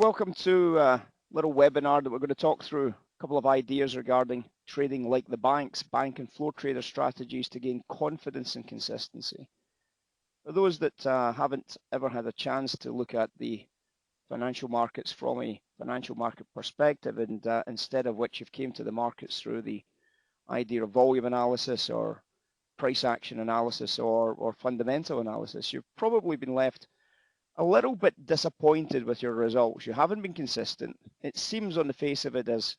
welcome to a little webinar that we're going to talk through a couple of ideas regarding trading like the banks, bank and floor trader strategies to gain confidence and consistency. For those that haven't ever had a chance to look at the financial markets from a financial market perspective, and instead of which you've came to the markets through the idea of volume analysis or price action analysis or fundamental analysis, you've probably been left a little bit disappointed with your results. You haven't been consistent. It seems on the face of it as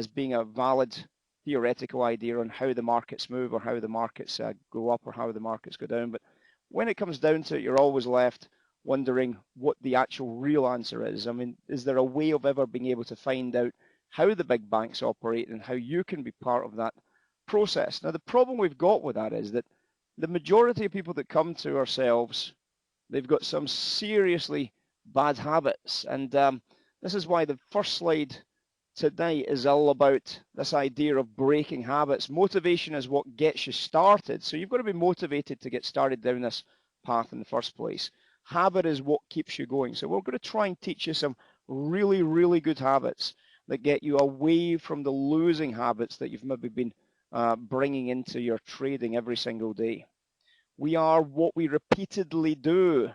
being a valid theoretical idea on how the markets move or how the markets go up or how the markets go down. But when it comes down to it, you're always left wondering what the actual real answer is. I mean, is there a way of ever being able to find out how the big banks operate and how you can be part of that process? Now, the problem we've got with that is that the majority of people that come to ourselves, they've got some seriously bad habits. And this is why the first slide today is all about this idea of breaking habits. Motivation is what gets you started. So you've got to be motivated to get started down this path in the first place. Habit is what keeps you going. So we're going to try and teach you some really, really good habits that get you away from the losing habits that you've maybe been bringing into your trading every single day. We are what we repeatedly do.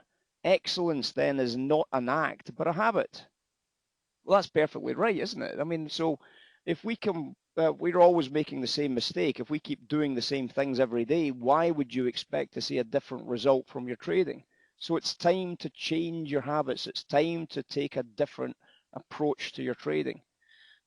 Excellence then is not an act, but a habit. Well, that's perfectly right, isn't it? I mean, so if we can, we're always making the same mistake. If we keep doing the same things every day, why would you expect to see a different result from your trading? So it's time to change your habits. It's time to take a different approach to your trading.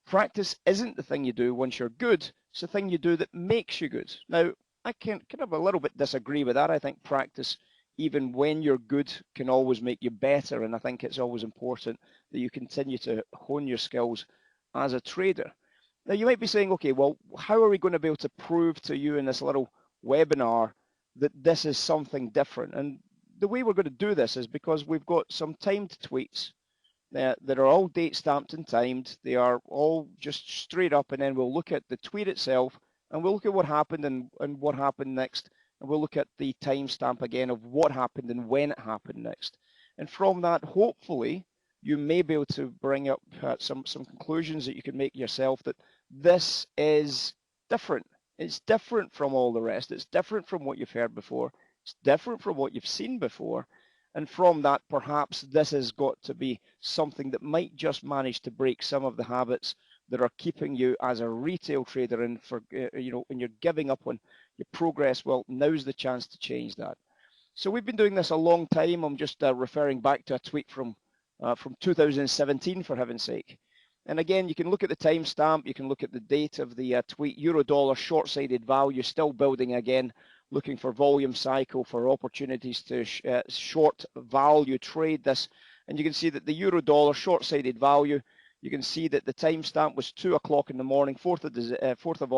Practice isn't the thing you do once you're good. It's the thing you do that makes you good. Now, I can kind of a little bit disagree with that. I think practice, even when you're good, can always make you better. And I think it's always important that you continue to hone your skills as a trader. Now, you might be saying, okay, well, how are we going to be able to prove to you in this little webinar that this is something different? And the way we're going to do this is because we've got some timed tweets that are all date stamped and timed. They are all just straight up, and then we'll look at the tweet itself, and we'll look at what happened and what happened next, and we'll look at the timestamp again of what happened and when it happened next. And from that, hopefully, you may be able to bring up some conclusions that you can make yourself that this is different. It's different from all the rest. It's different from what you've heard before. It's different from what you've seen before. And from that, perhaps this has got to be something that might just manage to break some of the habits that are keeping you as a retail trader, and for when you're giving up on your progress, well, now's the chance to change that. So we've been doing this a long time. I'm just referring back to a tweet from 2017, for heaven's sake. And again, you can look at the timestamp, you can look at the date of the tweet. Euro-dollar short-sided value still building again, looking for volume cycle for opportunities to short value trade this. And you can see that the euro-dollar short-sided value, you can see that the timestamp was 2 o'clock in the morning, 4th of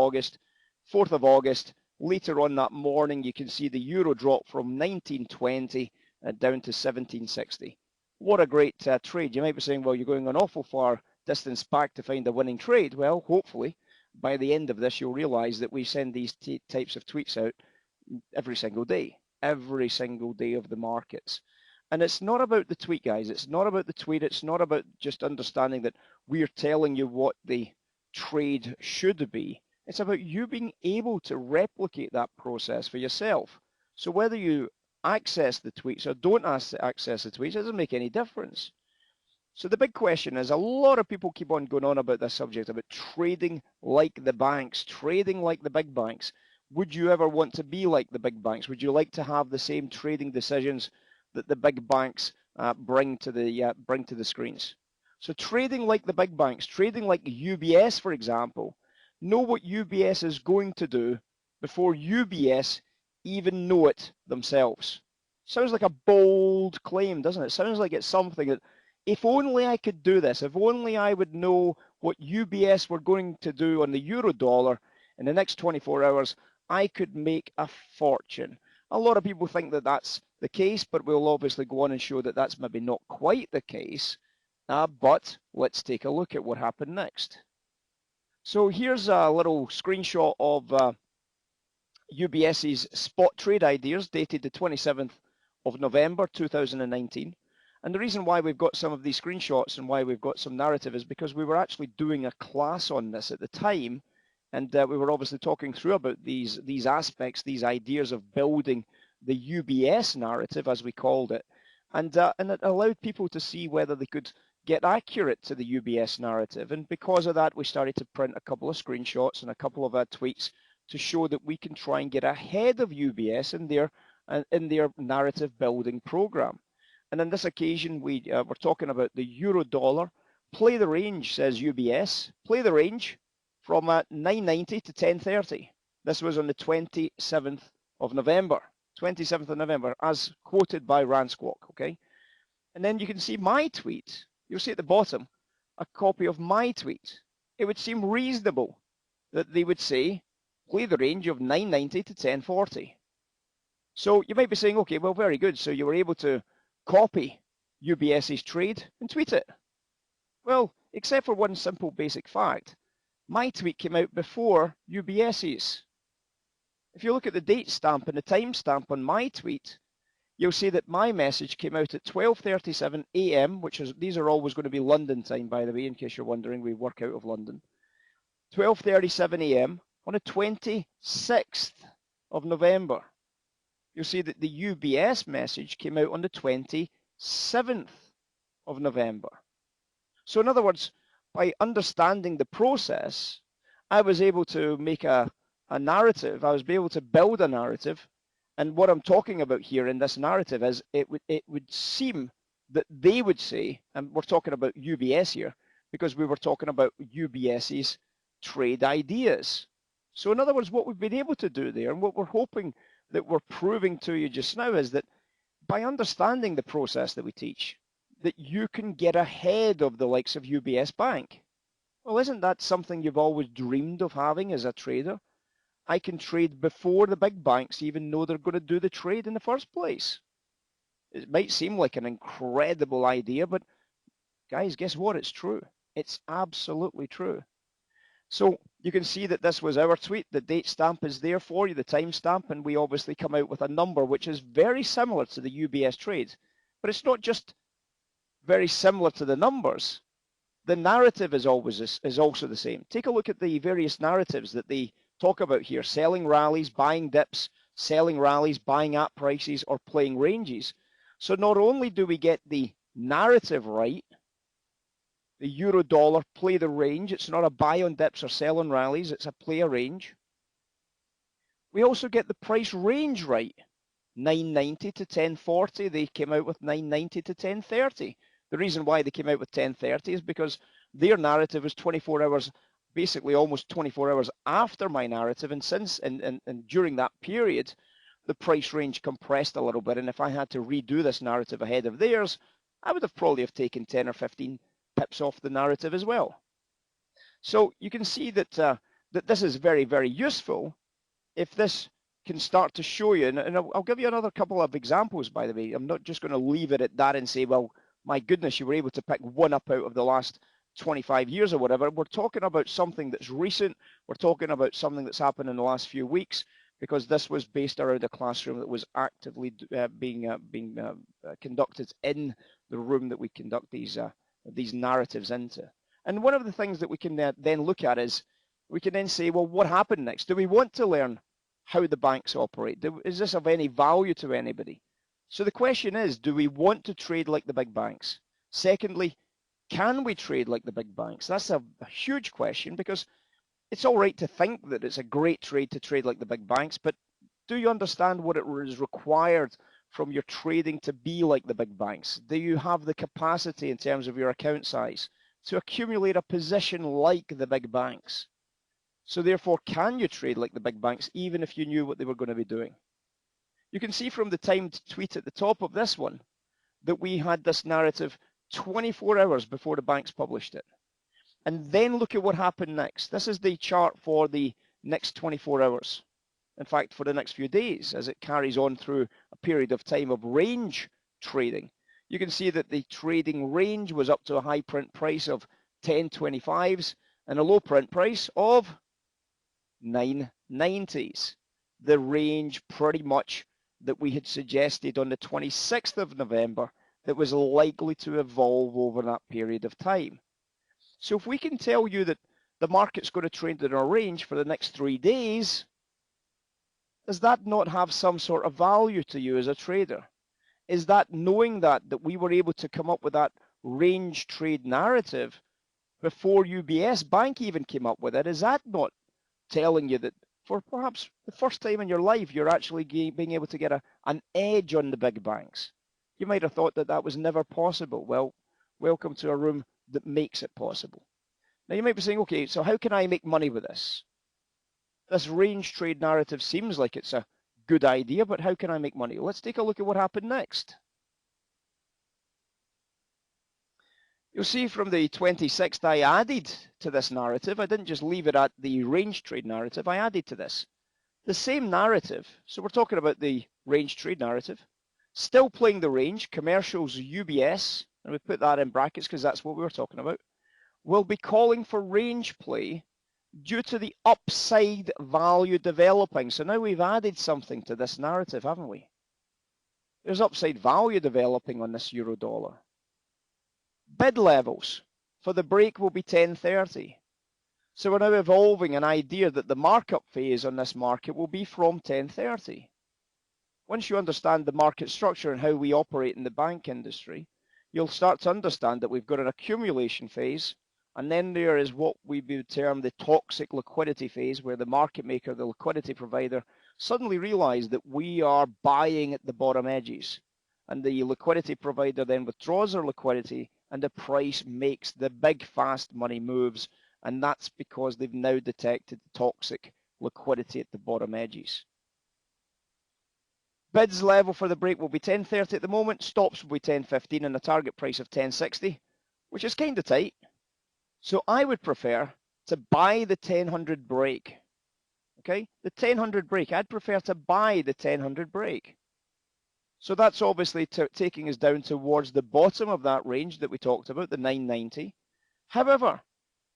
August. Later on that morning, you can see the euro drop from 1920 down to 1760. What a great trade. You might be saying, well, you're going an awful far distance back to find a winning trade. Well, hopefully, by the end of this, you'll realize that we send these types of tweets out every single day of the markets. And it's not about the tweet, guys. It's not about the tweet. It's not about just understanding that we're telling you what the trade should be. It's about you being able to replicate that process for yourself. So whether you access the tweets or don't access the tweets, it doesn't make any difference. So the big question is, a lot of people keep on going on about this subject, about trading like the banks, trading like the big banks. Would you ever want to be like the big banks? Would you like to have the same trading decisions that the big banks bring to the screens? So trading like the big banks, trading like UBS, for example, know what UBS is going to do before UBS even know it themselves. Sounds like a bold claim, doesn't it? Sounds like it's something that, if only I could do this, if only I would know what UBS were going to do on the euro dollar in the next 24 hours, I could make a fortune. A lot of people think that that's the case, but we'll obviously go on and show that that's maybe not quite the case. But let's take a look at what happened next. So here's a little screenshot of UBS's spot trade ideas dated the 27th of November 2019. And the reason why we've got some of these screenshots and why we've got some narrative is because we were actually doing a class on this at the time, and we were obviously talking through about these aspects, these ideas of building the UBS narrative, as we called it, and it allowed people to see whether they could get accurate to the UBS narrative. And because of that, we started to print a couple of screenshots and a couple of tweets to show that we can try and get ahead of UBS in their narrative building program. And on this occasion, we're talking about the euro dollar. Play the range, says UBS. Play the range from 9.90 to 10.30. This was on the 27th of November. 27th of November, as quoted by Ransquawk, okay? And then you can see my tweet. You'll see at the bottom a copy of my tweet. It would seem reasonable that they would say, play the range of 9.90 to 10.40. So you might be saying, okay, well, very good. So you were able to copy UBS's trade and tweet it. Well, except for one simple basic fact. My tweet came out before UBS's. If you look at the date stamp and the time stamp on my tweet, you'll see that my message came out at 12:37 a.m., these are always going to be London time, by the way, in case you're wondering, we work out of London. 12:37 a.m. on the 26th of November. You'll see that the UBS message came out on the 27th of November. So in other words, by understanding the process, I was able to make a narrative. I was able to build a narrative. And what I'm talking about here in this narrative is it would seem that they would say, and we're talking about UBS here, because we were talking about UBS's trade ideas. So in other words, what we've been able to do there, and what we're hoping that we're proving to you just now, is that by understanding the process that we teach, that you can get ahead of the likes of UBS Bank. Well, isn't that something you've always dreamed of having as a trader? I can trade before the big banks even know they're going to do the trade in the first place. It might seem like an incredible idea, but guys, guess what? It's true. It's absolutely true. So you can see that this was our tweet. The date stamp is there for you, the time stamp, and we obviously come out with a number which is very similar to the UBS trade. But it's not just very similar to the numbers. The narrative is also the same. Take a look at the various narratives that they talk about here: selling rallies, buying dips, selling rallies, buying at prices, or playing ranges. So not only do we get the narrative right, the euro dollar, play the range. It's not a buy on dips or sell on rallies. It's a play a range. We also get the price range right. 9.90 to 10.40. They came out with 9.90 to 10.30. The reason why they came out with 10.30 is because their narrative was 24 hours, basically almost 24 hours after my narrative. And since and during that period, the price range compressed a little bit. And if I had to redo this narrative ahead of theirs, I would have probably taken 10 or 15 pips off the narrative as well. So you can see that that this is very, very useful if this can start to show you, and I'll give you another couple of examples, by the way. I'm not just going to leave it at that and say, well, my goodness, you were able to pick one up out of the last 25 years or whatever. We're talking about something that's recent. We're talking about something that's happened in the last few weeks, because this was based around a classroom that was actively being conducted in the room that we conduct these narratives into. And one of the things that we can then look at is, we can then say, well, what happened next? Do we want to learn how the banks operate? Is this of any value to anybody? So the question is, do we want to trade like the big banks? Secondly, can we trade like the big banks? That's a huge question, because it's all right to think that it's a great trade to trade like the big banks, but do you understand what it is required from your trading to be like the big banks? Do you have the capacity in terms of your account size to accumulate a position like the big banks? So therefore, can you trade like the big banks even if you knew what they were going to be doing? You can see from the timed tweet at the top of this one that we had this narrative 24 hours before the banks published it. And then look at what happened next. This is the chart for the next 24 hours. In fact, for the next few days, as it carries on through a period of time of range trading. You can see that the trading range was up to a high print price of 10.25s and a low print price of 9.90s. The range pretty much that we had suggested on the 26th of November that was likely to evolve over that period of time. So if we can tell you that the market's going to trade in a range for the next 3 days, does that not have some sort of value to you as a trader? Is that knowing that we were able to come up with that range trade narrative before UBS Bank even came up with it? Is that not telling you that for perhaps the first time in your life, you're actually being able to get an edge on the big banks? You might have thought that that was never possible. Well, welcome to a room that makes it possible. Now you might be saying, okay, so how can I make money with this? This range trade narrative seems like it's a good idea, but how can I make money? Let's take a look at what happened next. You'll see from the 26th, I added to this narrative. I didn't just leave it at the range trade narrative. I added to this. The same narrative. So we're talking about the range trade narrative. Still playing the range, commercials UBS, and we put that in brackets because that's what we were talking about, will be calling for range play due to the upside value developing. So now we've added something to this narrative, haven't we? There's upside value developing on this euro dollar. Bid levels for the break will be 1030. So we're now evolving an idea that the markup phase on this market will be from 1030. Once you understand the market structure and how we operate in the bank industry, you'll start to understand that we've got an accumulation phase, and then there is what we would term the toxic liquidity phase, where the market maker, the liquidity provider, suddenly realize that we are buying at the bottom edges. And the liquidity provider then withdraws their liquidity, and the price makes the big fast money moves, and that's because they've now detected the toxic liquidity at the bottom edges. Bids level for the break will be 1030 at the moment, stops will be 1015, and a target price of 1060, which is kind of tight. So I would prefer to buy the 1000 break. Okay, the 1000 break, I'd prefer to buy the 1000 break. So that's obviously taking us down towards the bottom of that range that we talked about, the 990. However,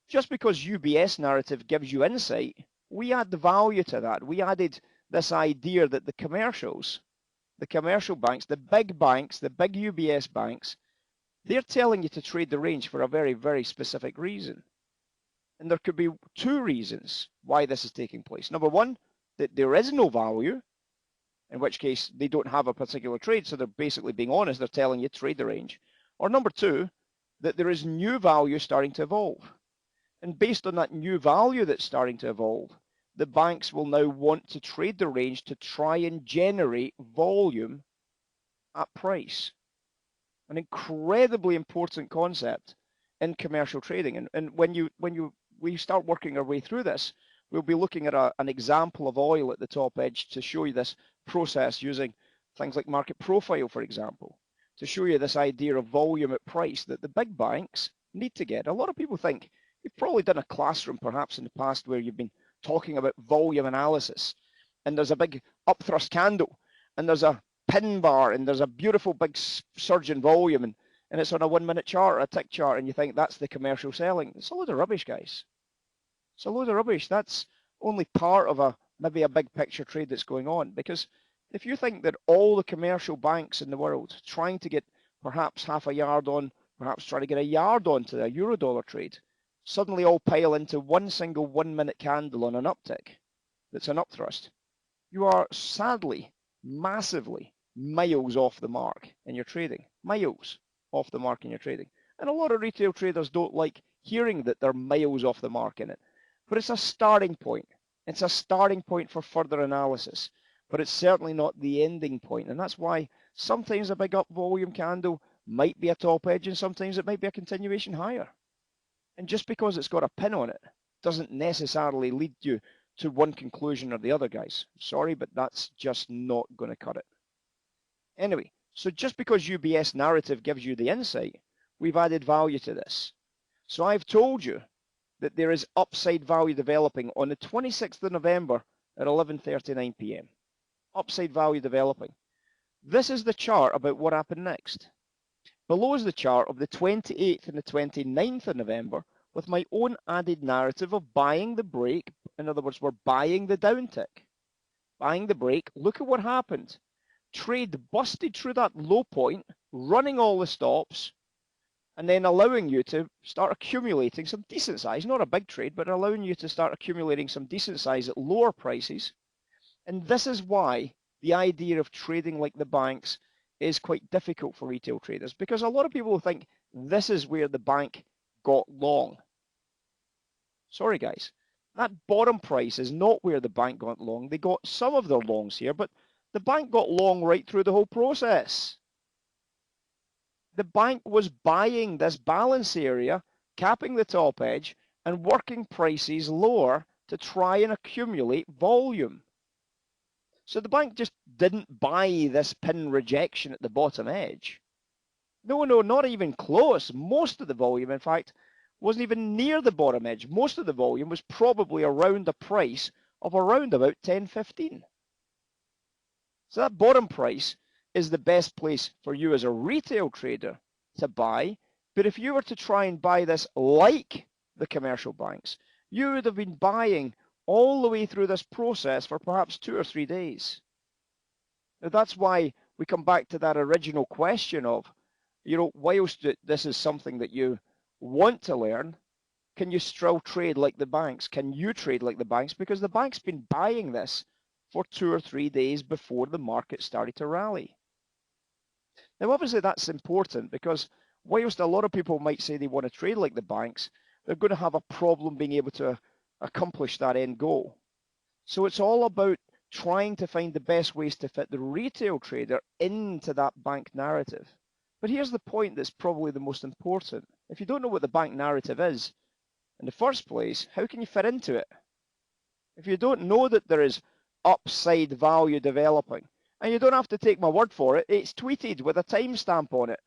just because UBS narrative gives you insight, we add the value to that. We added this idea that the commercials, the commercial banks, the big UBS banks, they're telling you to trade the range for a very, very specific reason. And there could be two reasons why this is taking place. Number one, that there is no value, in which case they don't have a particular trade, so they're basically being honest, they're telling you to trade the range. Or number two, that there is new value starting to evolve. And based on that new value that's starting to evolve, the banks will now want to trade the range to try and generate volume at price. An incredibly important concept in commercial trading. And when we start working our way through this, we'll be looking at an example of oil at the top edge to show you this process using things like market profile, for example, to show you this idea of volume at price that the big banks need to get. A lot of people think, you've probably done a classroom perhaps in the past where you've been talking about volume analysis, and there's a big upthrust candle, and there's a pin bar, and there's a beautiful big surge in volume, and it's on a 1 minute chart or a tick chart, and you think that's the commercial selling. It's a load of rubbish, guys. It's a load of rubbish. That's only part of maybe a big picture trade that's going on. Because if you think that all the commercial banks in the world trying to get perhaps half a yard on, perhaps trying to get a yard onto a euro dollar trade, suddenly all pile into one single 1 minute candle on an uptick that's an upthrust, you are sadly, massively miles off the mark in your trading. Miles off the mark in your trading. And a lot of retail traders don't like hearing that they're miles off the mark in it. But it's a starting point. It's a starting point for further analysis. But it's certainly not the ending point. And that's why sometimes a big up volume candle might be a top edge, and sometimes it might be a continuation higher. And just because it's got a pin on it doesn't necessarily lead you to one conclusion or the other, guys. Sorry, but that's just not going to cut it. Anyway, so just because UBS narrative gives you the insight, we've added value to this. So I've told you that there is upside value developing on the 26th of November at 11:39 p.m. Upside value developing. This is the chart about what happened next. Below is the chart of the 28th and the 29th of November with my own added narrative of buying the break. In other words, we're buying the downtick. Buying the break. Look at what happened. Trade busted through that low point running all the stops, and then allowing you to start accumulating some decent size, not a big trade, but allowing you to start accumulating some decent size at lower prices. And this is why the idea of trading like the banks is quite difficult for retail traders, because a lot of people think this is where the bank got long. Sorry guys, that bottom price is not where the bank got long. They got some of their longs here, but the bank got long right through the whole process. The bank was buying this balance area, capping the top edge, and working prices lower to try and accumulate volume. So the bank just didn't buy this pin rejection at the bottom edge. No, not even close. Most of the volume, in fact, wasn't even near the bottom edge. Most of the volume was probably around a price of around about 10.15. So that bottom price is the best place for you as a retail trader to buy. But if you were to try and buy this like the commercial banks, you would have been buying all the way through this process for perhaps 2 or 3 days. Now that's why we come back to that original question of, whilst this is something that you want to learn, can you still trade like the banks? Can you trade like the banks? Because the bank's been buying this for 2 or 3 days before the market started to rally. Now, obviously, that's important because whilst a lot of people might say they want to trade like the banks, they're going to have a problem being able to accomplish that end goal. So it's all about trying to find the best ways to fit the retail trader into that bank narrative. But here's the point that's probably the most important. If you don't know what the bank narrative is in the first place, how can you fit into it? If you don't know that there is upside value developing, and you don't have to take my word for it, it's tweeted with a timestamp on it.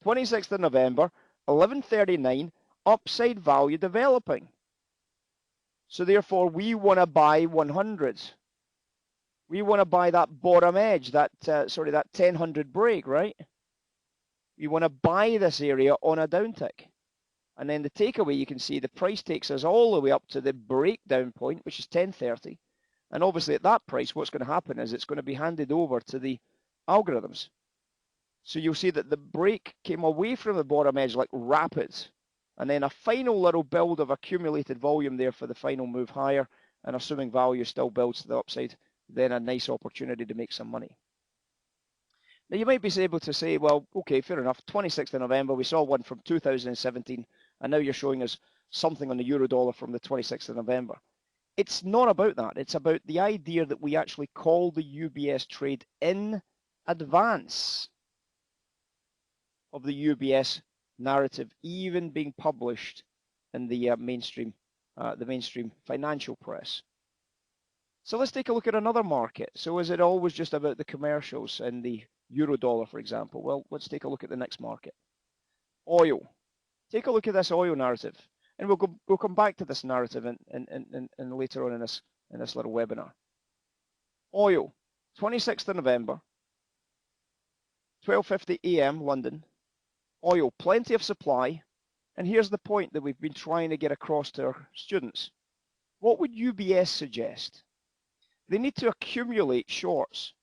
26th of November, 11:39, upside value developing. So therefore, we want to buy 100. We want to buy that bottom edge, that 1000 break, right? We want to buy this area on a downtick. And then the takeaway, you can see the price takes us all the way up to the breakdown point, which is 1030. And obviously at that price, what's going to happen is it's going to be handed over to the algorithms. So you'll see that the break came away from the bottom edge like rapids. And then a final little build of accumulated volume there for the final move higher. And assuming value still builds to the upside, then a nice opportunity to make some money. Now you might be able to say, well, okay, fair enough. 26th of November, we saw one from 2017, and now you're showing us something on the euro dollar from the 26th of November. It's not about that. It's about the idea that we actually call the UBS trade in advance of the UBS narrative even being published in the mainstream financial press. So let's take a look at another market. So is it always just about the commercials and the euro dollar, for example? Well, let's take a look at the next market. Oil. Take a look at this oil narrative, and we'll come back to this narrative in later on in this little webinar. Oil, 26th of November, 12:50 a.m. London. Oil, plenty of supply, and here's the point that we've been trying to get across to our students. What would UBS suggest? They need to accumulate shorts.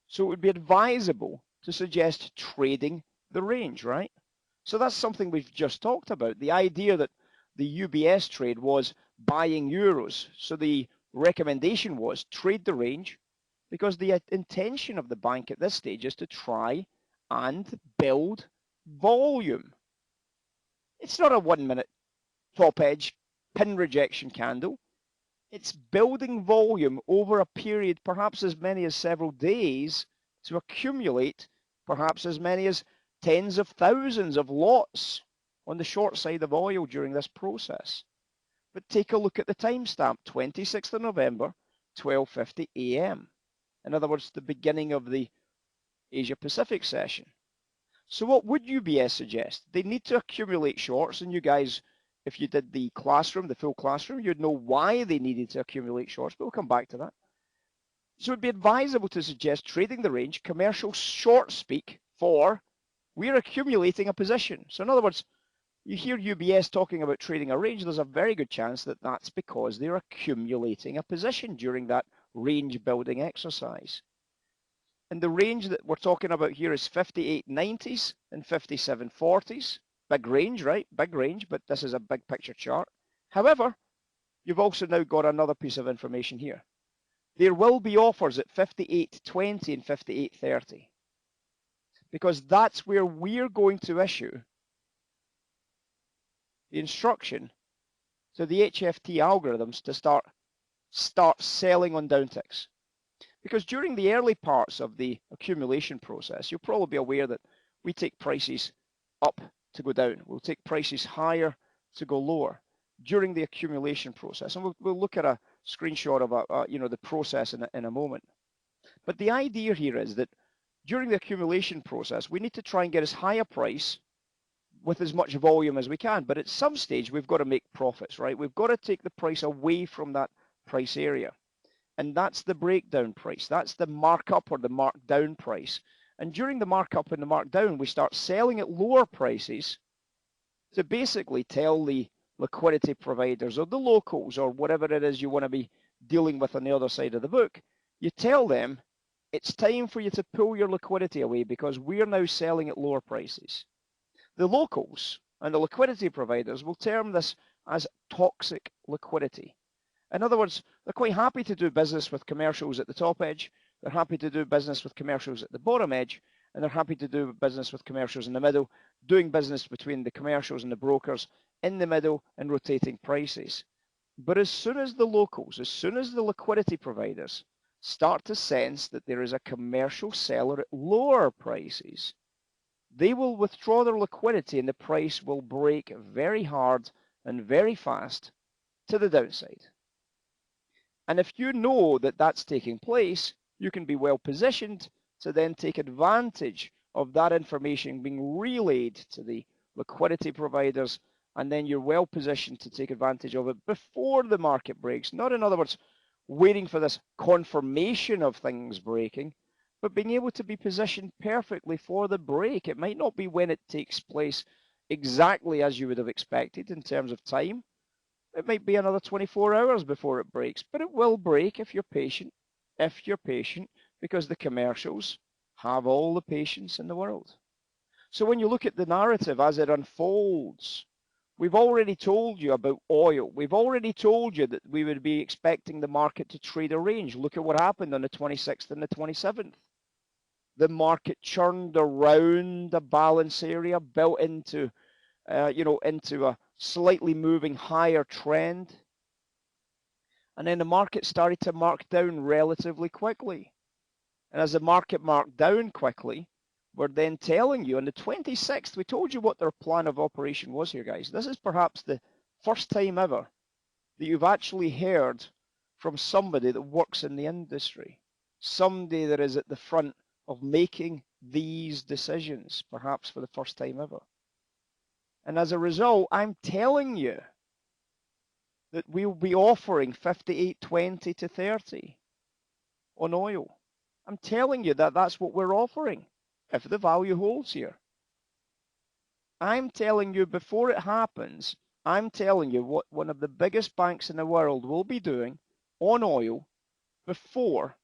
So it would be advisable to suggest trading the range, right? So that's something we've just talked about. The idea that the UBS trade was buying euros. So the recommendation was trade the range, because the intention of the bank at this stage is to try and build volume. It's not a 1 minute top edge pin rejection candle. It's building volume over a period, perhaps as many as several days, to accumulate perhaps as many as tens of thousands of lots on the short side of oil during this process. But take a look at the timestamp, 26th of November, 12:50 a.m. In other words, the beginning of the Asia Pacific session. So what would UBS suggest? They need to accumulate shorts, and you guys, if you did the classroom, the full classroom, you'd know why they needed to accumulate shorts, but we'll come back to that. So it'd be advisable to suggest trading the range, commercial short speak for we're accumulating a position. So in other words, you hear UBS talking about trading a range, there's a very good chance that that's because they're accumulating a position during that range building exercise. And the range that we're talking about here is 58.90s and 57.40s. Big range, right? Big range, but this is a big picture chart. However, you've also now got another piece of information here. There will be offers at 58.20 and 58.30 because that's where we're going to issue the instruction to the HFT algorithms to start selling on downticks. Because during the early parts of the accumulation process, you'll probably be aware that we take prices up to go down. We'll take prices higher to go lower during the accumulation process. And we'll look at a screenshot of the process in a moment. But the idea here is that during the accumulation process, we need to try and get as high a price with as much volume as we can. But at some stage, we've got to make profits, right? We've got to take the price away from that price area. And that's the breakdown price. That's the markup or the markdown price. And during the markup and the markdown, we start selling at lower prices to basically tell the liquidity providers or the locals or whatever it is you want to be dealing with on the other side of the book. You tell them it's time for you to pull your liquidity away because we're now selling at lower prices. The locals and the liquidity providers will term this as toxic liquidity. In other words, they're quite happy to do business with commercials at the top edge, they're happy to do business with commercials at the bottom edge, and they're happy to do business with commercials in the middle, doing business between the commercials and the brokers in the middle and rotating prices. But as soon as the locals, as soon as the liquidity providers start to sense that there is a commercial seller at lower prices, they will withdraw their liquidity and the price will break very hard and very fast to the downside. And if you know that that's taking place, you can be well positioned to then take advantage of that information being relayed to the liquidity providers, and then you're well positioned to take advantage of it before the market breaks. Not, in other words, waiting for this confirmation of things breaking, but being able to be positioned perfectly for the break. It might not be when it takes place exactly as you would have expected in terms of time. It might be another 24 hours before it breaks, but it will break if you're patient. If you're patient, because the commercials have all the patience in the world. So when you look at the narrative as it unfolds, we've already told you about oil. We've already told you that we would be expecting the market to trade a range. Look at what happened on the 26th and the 27th. The market churned around the balance area, built into a slightly moving higher trend. And then the market started to mark down relatively quickly. And as the market marked down quickly, we're then telling you on the 26th, we told you what their plan of operation was here, guys. This is perhaps the first time ever that you've actually heard from somebody that works in the industry, somebody that is at the front of making these decisions, perhaps for the first time ever. And as a result, I'm telling you that we'll be offering 58.20 to 30 on oil. I'm telling you that that's what we're offering if the value holds here. I'm telling you before it happens, I'm telling you what one of the biggest banks in the world will be doing on oil before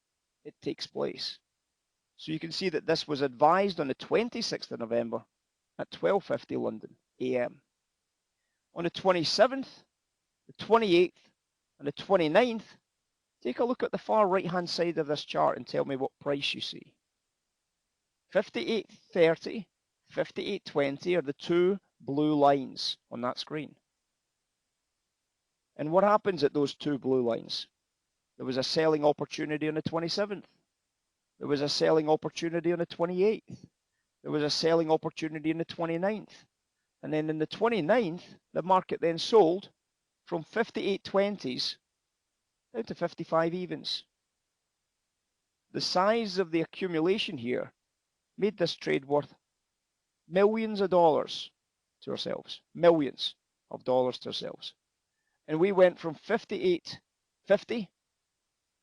it takes place. So you can see that this was advised on the 26th of November at 12:50 London AM. On the 27th, the 28th, and the 29th, take a look at the far right-hand side of this chart and tell me what price you see. 58.30, 58.20 are the two blue lines on that screen. And what happens at those two blue lines? There was a selling opportunity on the 27th. There was a selling opportunity on the 28th. There was a selling opportunity on the 29th. And then in the 29th, the market then sold from 58.20s down to 55 evens. The size of the accumulation here made this trade worth millions of dollars to ourselves, millions of dollars to ourselves. And we went from 58.50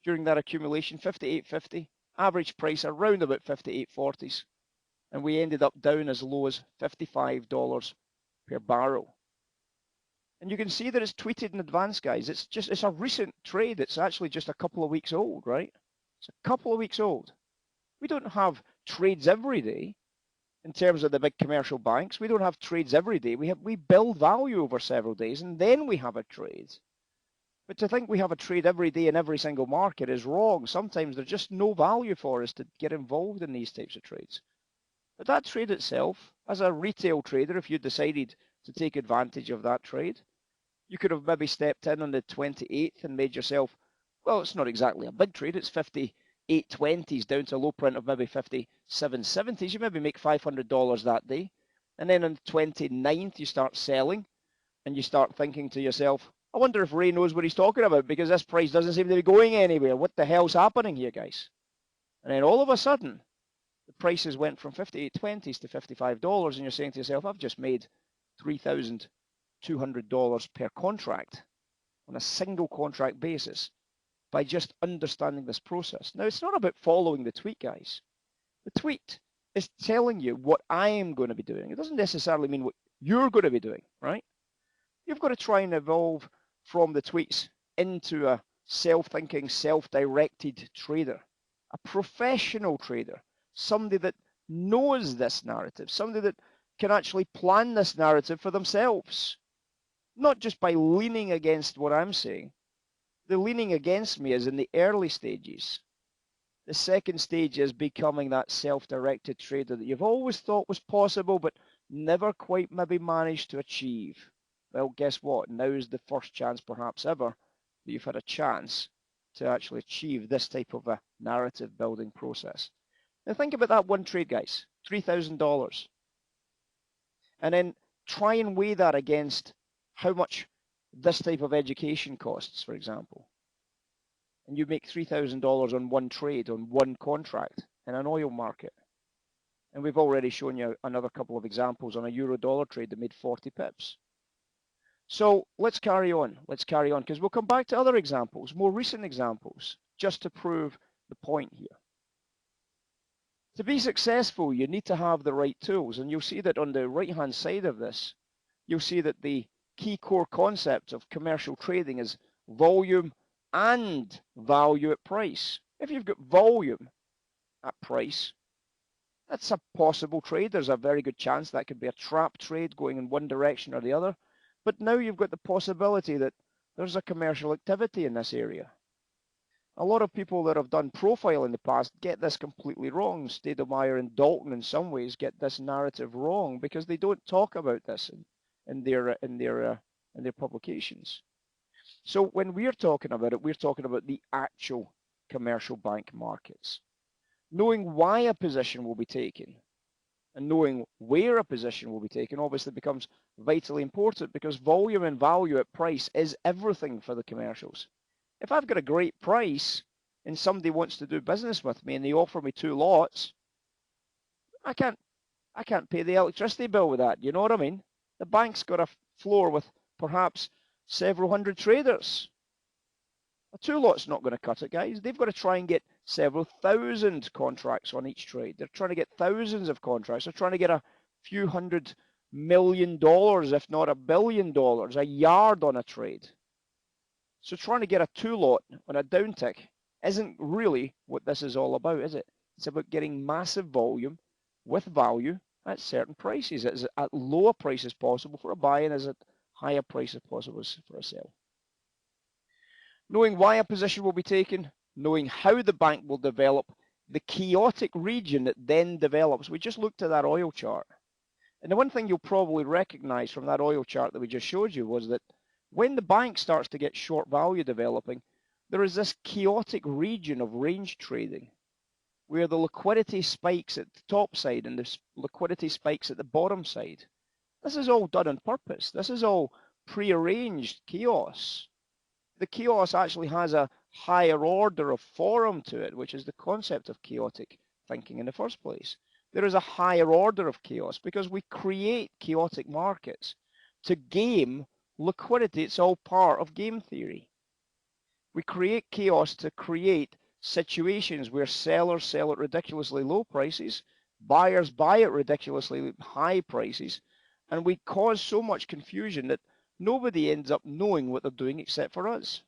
during that accumulation, 58.50, average price around about 58.40s. And we ended up down as low as $55 per barrel. And you can see that it's tweeted in advance, guys. It's a recent trade. It's actually just a couple of weeks old, right? It's a couple of weeks old. We don't have trades every day in terms of the big commercial banks. We don't have trades every day. We build value over several days and then we have a trade. But to think we have a trade every day in every single market is wrong. Sometimes there's just no value for us to get involved in these types of trades. But that trade itself, as a retail trader, if you decided to take advantage of that trade, you could have maybe stepped in on the 28th and made yourself, well, it's not exactly a big trade. It's 58.20s down to a low print of maybe 57.70s. You maybe make $500 that day. And then on the 29th, you start selling and you start thinking to yourself, I wonder if Ray knows what he's talking about because this price doesn't seem to be going anywhere. What the hell's happening here, guys? And then all of a sudden, the prices went from 58.20s to $55, and you're saying to yourself, I've just made $3,200 per contract on a single contract basis by just understanding this process. Now, it's not about following the tweet, guys. The tweet is telling you what I am going to be doing. It doesn't necessarily mean what you're going to be doing, right? You've got to try and evolve from the tweets into a self-thinking, self-directed trader, a professional trader, somebody that knows this narrative, somebody that can actually plan this narrative for themselves, not just by leaning against what I'm saying. The leaning against me is in the early stages. The second stage is becoming that self-directed trader that you've always thought was possible, but never quite maybe managed to achieve. Well, guess what? Now is the first chance perhaps ever that you've had a chance to actually achieve this type of a narrative building process. Now think about that one trade, guys, $3,000. And then try and weigh that against how much this type of education costs, for example. And you make $3,000 on one trade, on one contract in an oil market. And we've already shown you another couple of examples on a euro-dollar trade that made 40 pips. So let's carry on, because we'll come back to other examples, more recent examples, just to prove the point here. To be successful, you need to have the right tools, and you'll see that on the right-hand side of this, you'll see that the key core concept of commercial trading is volume and value at price. If you've got volume at price, that's a possible trade. There's a very good chance that could be a trap trade going in one direction or the other. But now you've got the possibility that there's a commercial activity in this area. A lot of people that have done profile in the past get this completely wrong. Stadelmeier and Dalton in some ways get this narrative wrong because they don't talk about this in their publications. So when we're talking about it, we're talking about the actual commercial bank markets. Knowing why a position will be taken and knowing where a position will be taken obviously becomes vitally important because volume and value at price is everything for the commercials. If I've got a great price and somebody wants to do business with me and they offer me 2 lots, I can't pay the electricity bill with that. You know what I mean? The bank's got a floor with perhaps several hundred traders. A 2 lot's not going to cut it, guys. They've got to try and get several thousand contracts on each trade. They're trying to get thousands of contracts. They're trying to get a few $100 million, if not $1 billion, a yard on a trade. So trying to get a 2 lot on a downtick isn't really what this is all about, is it? It's about getting massive volume with value at certain prices. It's at lower prices possible for a buy and as at higher prices possible for a sell. Knowing why a position will be taken, knowing how the bank will develop the chaotic region that then develops. We just looked at that oil chart. And the one thing you'll probably recognize from that oil chart that we just showed you was that when the bank starts to get short value developing, there is this chaotic region of range trading where the liquidity spikes at the top side and the liquidity spikes at the bottom side. This is all done on purpose. This is all prearranged chaos. The chaos actually has a higher order of form to it, which is the concept of chaotic thinking in the first place. There is a higher order of chaos because we create chaotic markets to game liquidity. It's all part of game theory. We create chaos to create situations where sellers sell at ridiculously low prices, buyers buy at ridiculously high prices, and we cause so much confusion that nobody ends up knowing what they're doing except for us.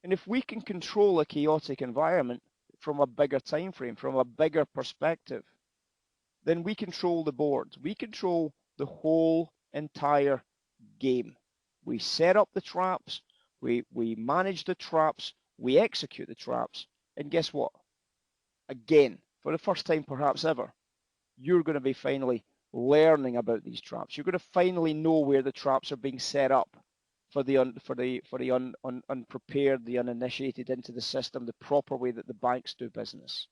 And if we can control a chaotic environment from a bigger time frame, from a bigger perspective, then we control the board. We control the whole entire game. We set up the traps, we manage the traps, we execute the traps, and guess what? Again, for the first time perhaps ever, you're going to be finally learning about these traps. You're going to finally know where the traps are being set up for the unprepared, the uninitiated into the system, the proper way that the banks do business.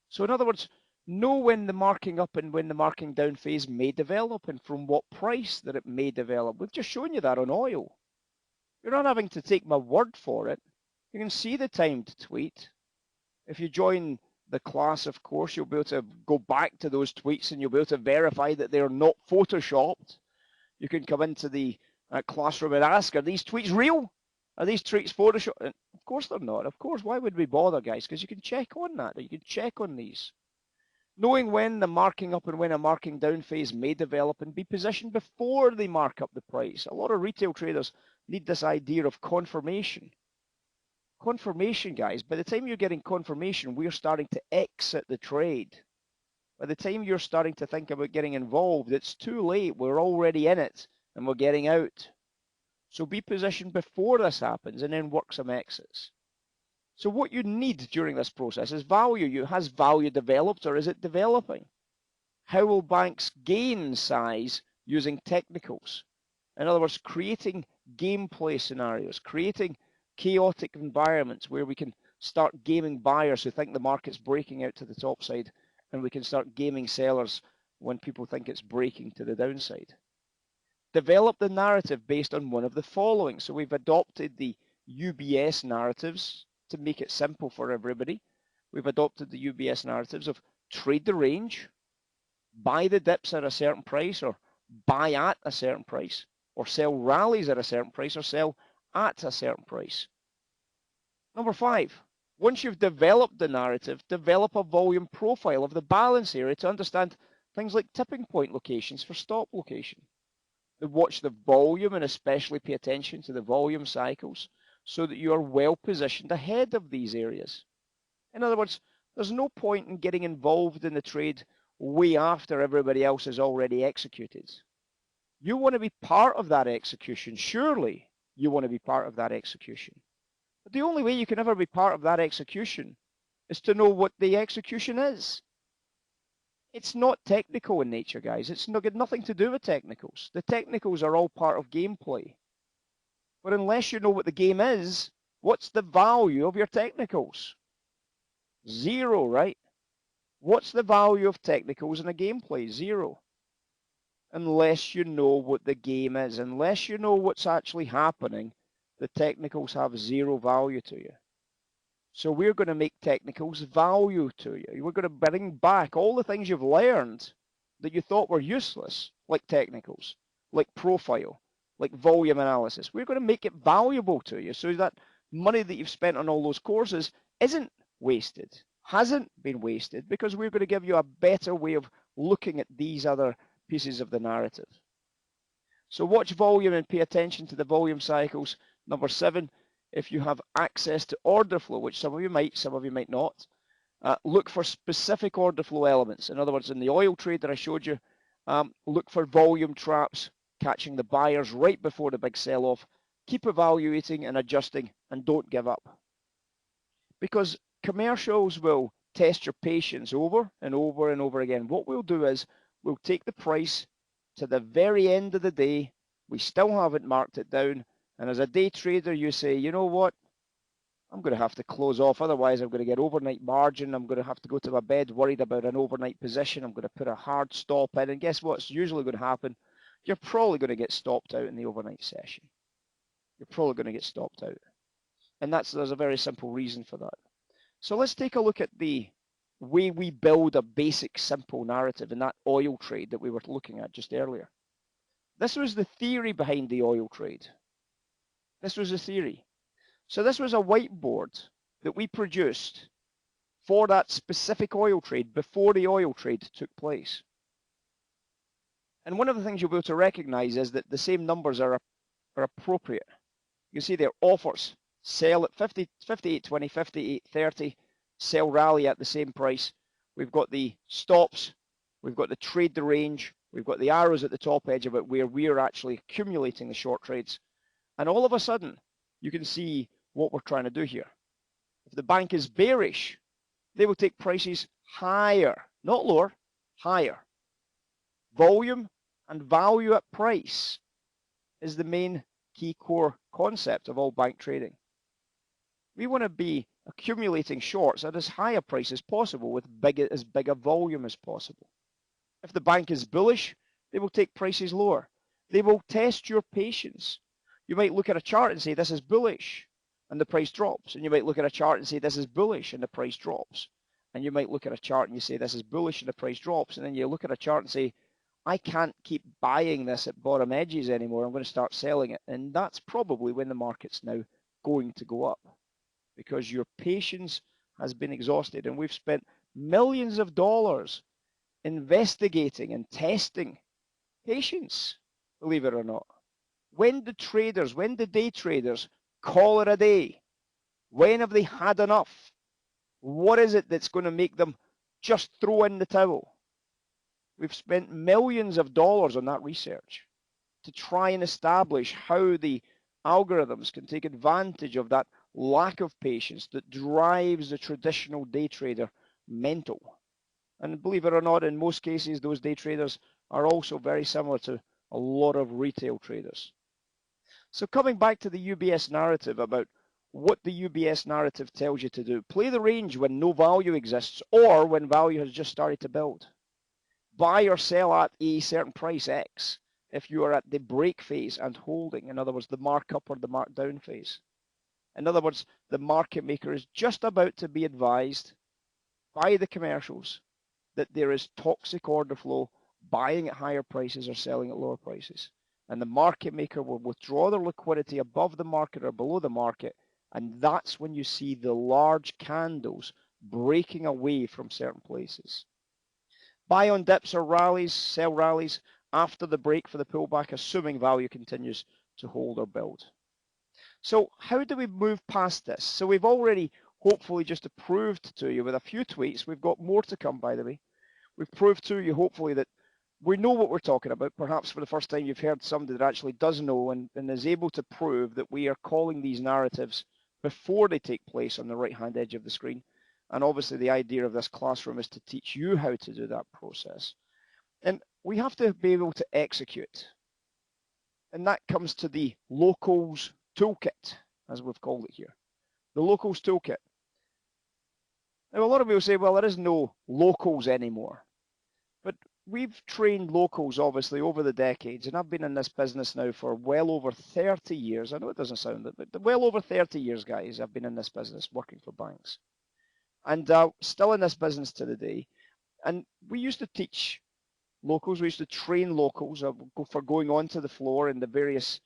So in other words, know when the marking up and when the marking down phase may develop and from what price that it may develop. We've just shown you that on oil. You're not having to take my word for it. You can see the timed tweet. If you join the class, of course, you'll be able to go back to those tweets and you'll be able to verify that they're not photoshopped. You can come into the classroom and ask, are these tweets real? Are these tweets photoshopped? And of course they're not. Of course, why would we bother, guys? Because you can check on that. You can check on these. Knowing when the marking up and when a marking down phase may develop and be positioned before they mark up the price. A lot of retail traders need this idea of confirmation. Confirmation, guys. By the time you're getting confirmation, we're starting to exit the trade. By the time you're starting to think about getting involved, it's too late. We're already in it and we're getting out. So be positioned before this happens and then work some exits. So what you need during this process is value. Has value developed or is it developing? How will banks gain size using technicals? In other words, creating gameplay scenarios, creating chaotic environments where we can start gaming buyers who think the market's breaking out to the top side, and we can start gaming sellers when people think it's breaking to the downside. Develop the narrative based on one of the following. So we've adopted the UBS narratives to make it simple for everybody. We've adopted the UBS narratives of trade the range, buy the dips at a certain price or buy at a certain price, or sell rallies at a certain price or sell at a certain price. Number 5, once you've developed the narrative, develop a volume profile of the balance area to understand things like tipping point locations for stop location. Watch the volume and especially pay attention to the volume cycles so that you are well positioned ahead of these areas. In other words, there's no point in getting involved in the trade way after everybody else has already executed. You want to be part of that execution. Surely you want to be part of that execution. But the only way you can ever be part of that execution is to know what the execution is. It's not technical in nature, guys. It's got nothing to do with technicals. The technicals are all part of gameplay. But unless you know what the game is, what's the value of your technicals? 0, right? What's the value of technicals in a gameplay? 0. Unless you know what the game is, unless you know what's actually happening, the technicals have 0 value to you. So we're going to make technicals value to you. We're going to bring back all the things you've learned that you thought were useless, like technicals, like profile, like volume analysis. We're going to make it valuable to you so that money that you've spent on all those courses isn't wasted, hasn't been wasted, because we're going to give you a better way of looking at these other pieces of the narrative. So watch volume and pay attention to the volume cycles. Number 7, if you have access to order flow, which some of you might not, look for specific order flow elements. In other words, in the oil trade that I showed you, look for volume traps, catching the buyers right before the big sell-off. Keep evaluating and adjusting and don't give up. Because commercials will test your patience over and over and over again. What we'll do is we'll take the price to the very end of the day. We still haven't marked it down. And as a day trader, you say, you know what? I'm going to have to close off. Otherwise, I'm going to get overnight margin. I'm going to have to go to my bed worried about an overnight position. I'm going to put a hard stop in. And guess what's usually going to happen? You're probably going to get stopped out in the overnight session. You're probably going to get stopped out. And there's a very simple reason for that. So let's take a look at the way we build a basic, simple narrative in that oil trade that we were looking at just earlier. This was the theory behind the oil trade. This was the theory. So this was a whiteboard that we produced for that specific oil trade before the oil trade took place. And one of the things you'll be able to recognize is that the same numbers are appropriate. You see their offers, sell at 58.20, 58.30, sell rally at the same price. We've got the stops, we've got the trade the range, we've got the arrows at the top edge of it where we're actually accumulating the short trades. And all of a sudden, you can see what we're trying to do here. If the bank is bearish, they will take prices higher, not lower, higher. Volume and value at price is the main key core concept of all bank trading. We want to be accumulating shorts at as high a price as possible with as big a volume as possible. If the bank is bullish, they will take prices lower. They will test your patience. You might look at a chart and say this is bullish and the price drops. And you might look at a chart and say this is bullish and the price drops. And you might look at a chart and you say this is bullish and the price drops. And then you look at a chart and say, I can't keep buying this at bottom edges anymore. I'm going to start selling it. And that's probably when the market's now going to go up, because your patience has been exhausted. And we've spent millions of dollars investigating and testing patience, believe it or not. When the day traders call it a day? When have they had enough? What is it that's going to make them just throw in the towel? We've spent millions of dollars on that research to try and establish how the algorithms can take advantage of that lack of patience that drives the traditional day trader mental. And believe it or not, in most cases, those day traders are also very similar to a lot of retail traders. So coming back to the UBS narrative about what the UBS narrative tells you to do, play the range when no value exists or when value has just started to build. Buy or sell at a certain price X if you are at the break phase and holding, in other words, the markup or the markdown phase. In other words, the market maker is just about to be advised by the commercials that there is toxic order flow, buying at higher prices or selling at lower prices. And the market maker will withdraw their liquidity above the market or below the market. And that's when you see the large candles breaking away from certain places. Buy on dips or rallies, sell rallies after the break for the pullback, assuming value continues to hold or build. So how do we move past this? So we've already hopefully just proved to you with a few tweets. We've got more to come, by the way. We've proved to you hopefully that we know what we're talking about. Perhaps for the first time you've heard somebody that actually does know and is able to prove that we are calling these narratives before they take place on the right-hand edge of the screen. And obviously the idea of this classroom is to teach you how to do that process. And we have to be able to execute. And that comes to the locals toolkit, as we've called it here. The locals toolkit. Now, a lot of people say, well, there is no locals anymore. But we've trained locals, obviously, over the decades, and I've been in this business now for well over 30 years. I know it doesn't sound it, but well over 30 years, guys, I've been in this business working for banks. And still in this business to the day. And we used to teach locals, we used to train locals for going onto the floor in the various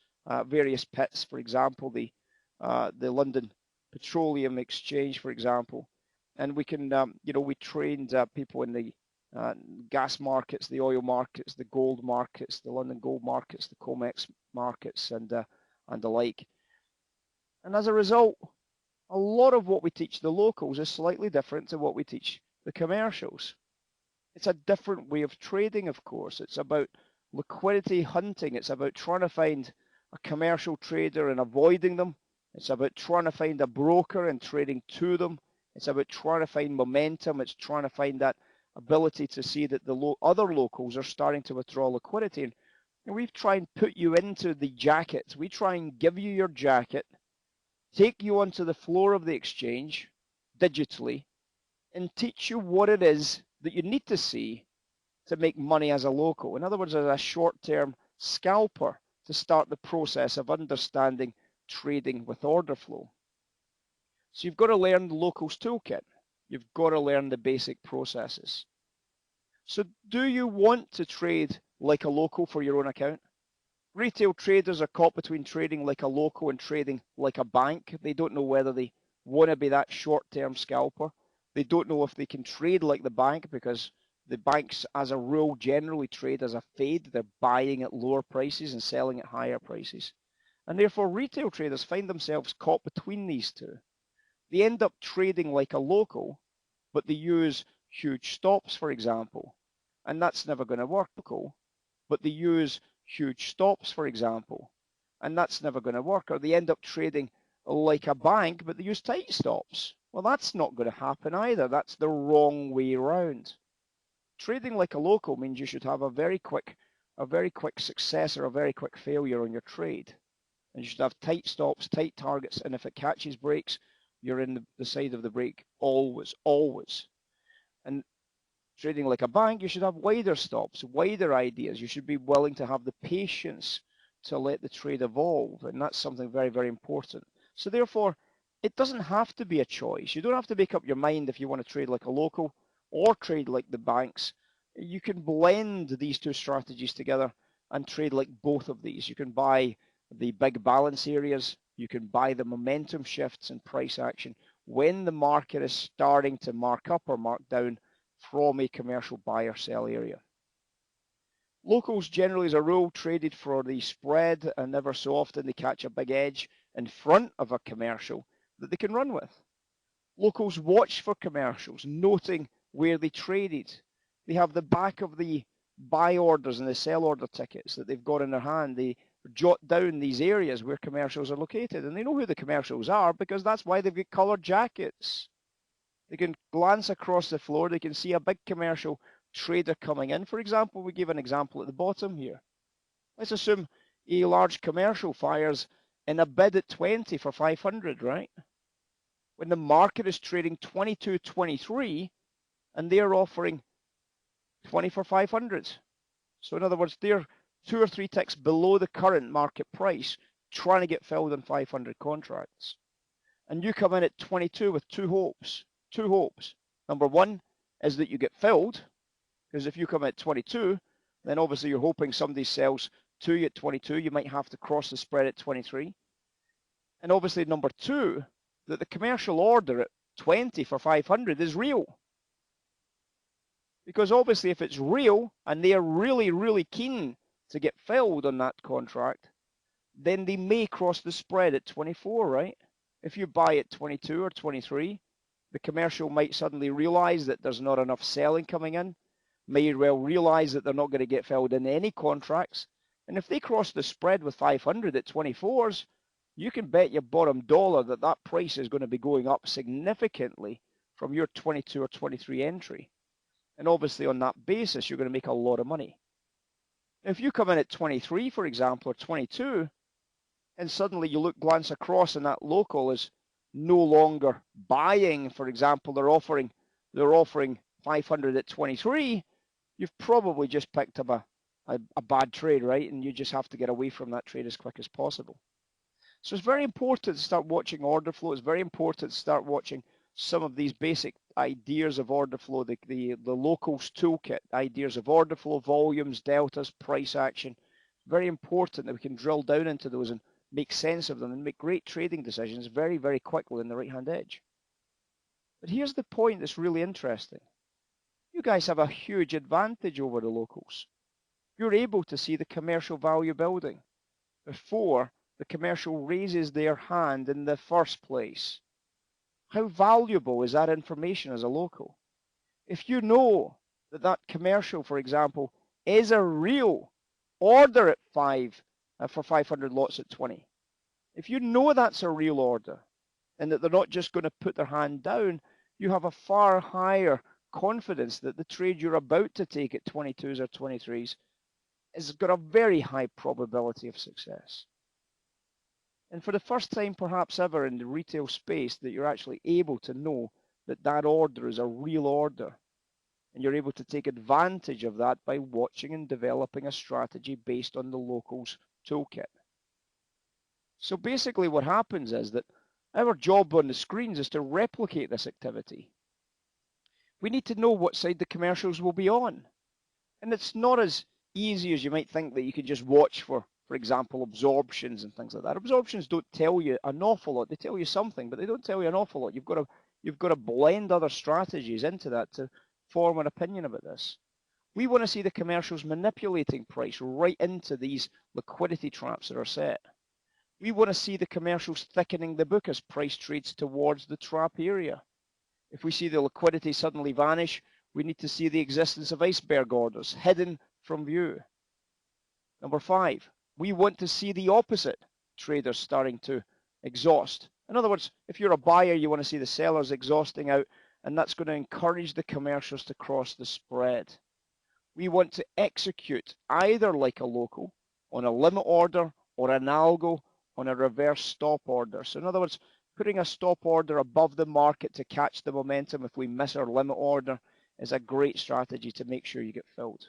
pits, for example, the London Petroleum Exchange, for example. And we can, we trained people in the gas markets, the oil markets, the gold markets, the London gold markets, the COMEX markets, and the like. And as a result, a lot of what we teach the locals is slightly different to what we teach the commercials. It's a different way of trading, of course. It's about liquidity hunting. It's about trying to find a commercial trader and avoiding them. It's about trying to find a broker and trading to them. It's about trying to find momentum. It's trying to find that ability to see that the other locals are starting to withdraw liquidity. And we try and put you into the jacket. We try and give you your jacket, take you onto the floor of the exchange digitally, and teach you what it is that you need to see to make money as a local. In other words, as a short-term scalper, to start the process of understanding trading with order flow. So you've got to learn the locals toolkit. You've got to learn the basic processes. So do you want to trade like a local for your own account? Retail traders are caught between trading like a local and trading like a bank. They don't know whether they want to be that short-term scalper. They don't know if they can trade like the bank, because the banks, as a rule, generally trade as a fade. They're buying at lower prices and selling at higher prices. And therefore, retail traders find themselves caught between these two. They end up trading like a local, but they use huge stops, for example, and that's never going to work. But they use huge stops, for example, and that's never going to work. Or they end up trading like a bank, but they use tight stops. Well, that's not going to happen either. That's the wrong way around. Trading like a local means you should have a very quick success or a very quick failure on your trade. And you should have tight stops, tight targets, and if it catches breaks, you're in the side of the break always, always. And trading like a bank, you should have wider stops, wider ideas. You should be willing to have the patience to let the trade evolve, and that's something very, very important. So therefore, it doesn't have to be a choice. You don't have to make up your mind if you want to trade like a local or trade like the banks. You can blend these two strategies together and trade like both of these. You can buy the big balance areas. You can buy the momentum shifts and price action when the market is starting to mark up or mark down from a commercial buy or sell area. Locals generally as a rule traded for the spread, and ever so often they catch a big edge in front of a commercial that they can run with. Locals watch for commercials, noting where they traded. They have the back of the buy orders and the sell order tickets that they've got in their hand. They jot down these areas where commercials are located, and they know who the commercials are because that's why they've got colored jackets. They can glance across the floor. They can see a big commercial trader coming in. For example, we give an example at the bottom here. Let's assume a large commercial fires in a bid at 20 for 500, right? When the market is trading 22.23 and they're offering 20 for 500. So in other words, they're 2 or 3 ticks below the current market price trying to get filled on 500 contracts. And you come in at 22 with two hopes. Number one is that you get filled, because if you come at 22, then obviously you're hoping somebody sells to you at 22. You might have to cross the spread at 23. And obviously number two, that the commercial order at 20 for 500 is real. Because obviously if it's real and they're really, really keen to get filled on that contract, then they may cross the spread at 24, right? If you buy at 22 or 23, the commercial might suddenly realize that there's not enough selling coming in, may well realize that they're not going to get filled in any contracts. And if they cross the spread with 500 at 24s, you can bet your bottom dollar that that price is going to be going up significantly from your 22 or 23 entry. And obviously on that basis, you're going to make a lot of money. If you come in at 23, for example, or 22, and suddenly you glance across and that local is no longer buying, for example, they're offering 500 at 23, you've probably just picked up a bad trade, right? And you just have to get away from that trade as quick as possible. So it's very important to start watching order flow. It's very important to start watching some of these basic ideas of order flow, the locals toolkit, ideas of order flow, volumes, deltas, price action. Very important that we can drill down into those and make sense of them and make great trading decisions very, very quickly in the right-hand edge. But here's the point that's really interesting. You guys have a huge advantage over the locals. You're able to see the commercial value building before the commercial raises their hand in the first place. How valuable is that information as a local? If you know that that commercial, for example, is a real order at 5 for 500 lots at 20, if you know that's a real order and that they're not just going to put their hand down, you have a far higher confidence that the trade you're about to take at 22s or 23s has got a very high probability of success. And for the first time perhaps ever in the retail space, that you're actually able to know that that order is a real order. And you're able to take advantage of that by watching and developing a strategy based on the locals toolkit. So basically what happens is that our job on the screens is to replicate this activity. We need to know what side the commercials will be on. And it's not as easy as you might think that you can just watch for example, absorptions and things like that. Absorptions don't tell you an awful lot. They tell you something, but they don't tell you an awful lot. You've got to blend other strategies into that to form an opinion about this. We want to see the commercials manipulating price right into these liquidity traps that are set. We want to see the commercials thickening the book as price trades towards the trap area. If we see the liquidity suddenly vanish, we need to see the existence of iceberg orders hidden from view. Number 5, we want to see the opposite, traders starting to exhaust. In other words, if you're a buyer, you want to see the sellers exhausting out, and that's going to encourage the commercials to cross the spread. We want to execute either like a local on a limit order or an algo on a reverse stop order. So in other words, putting a stop order above the market to catch the momentum if we miss our limit order is a great strategy to make sure you get filled.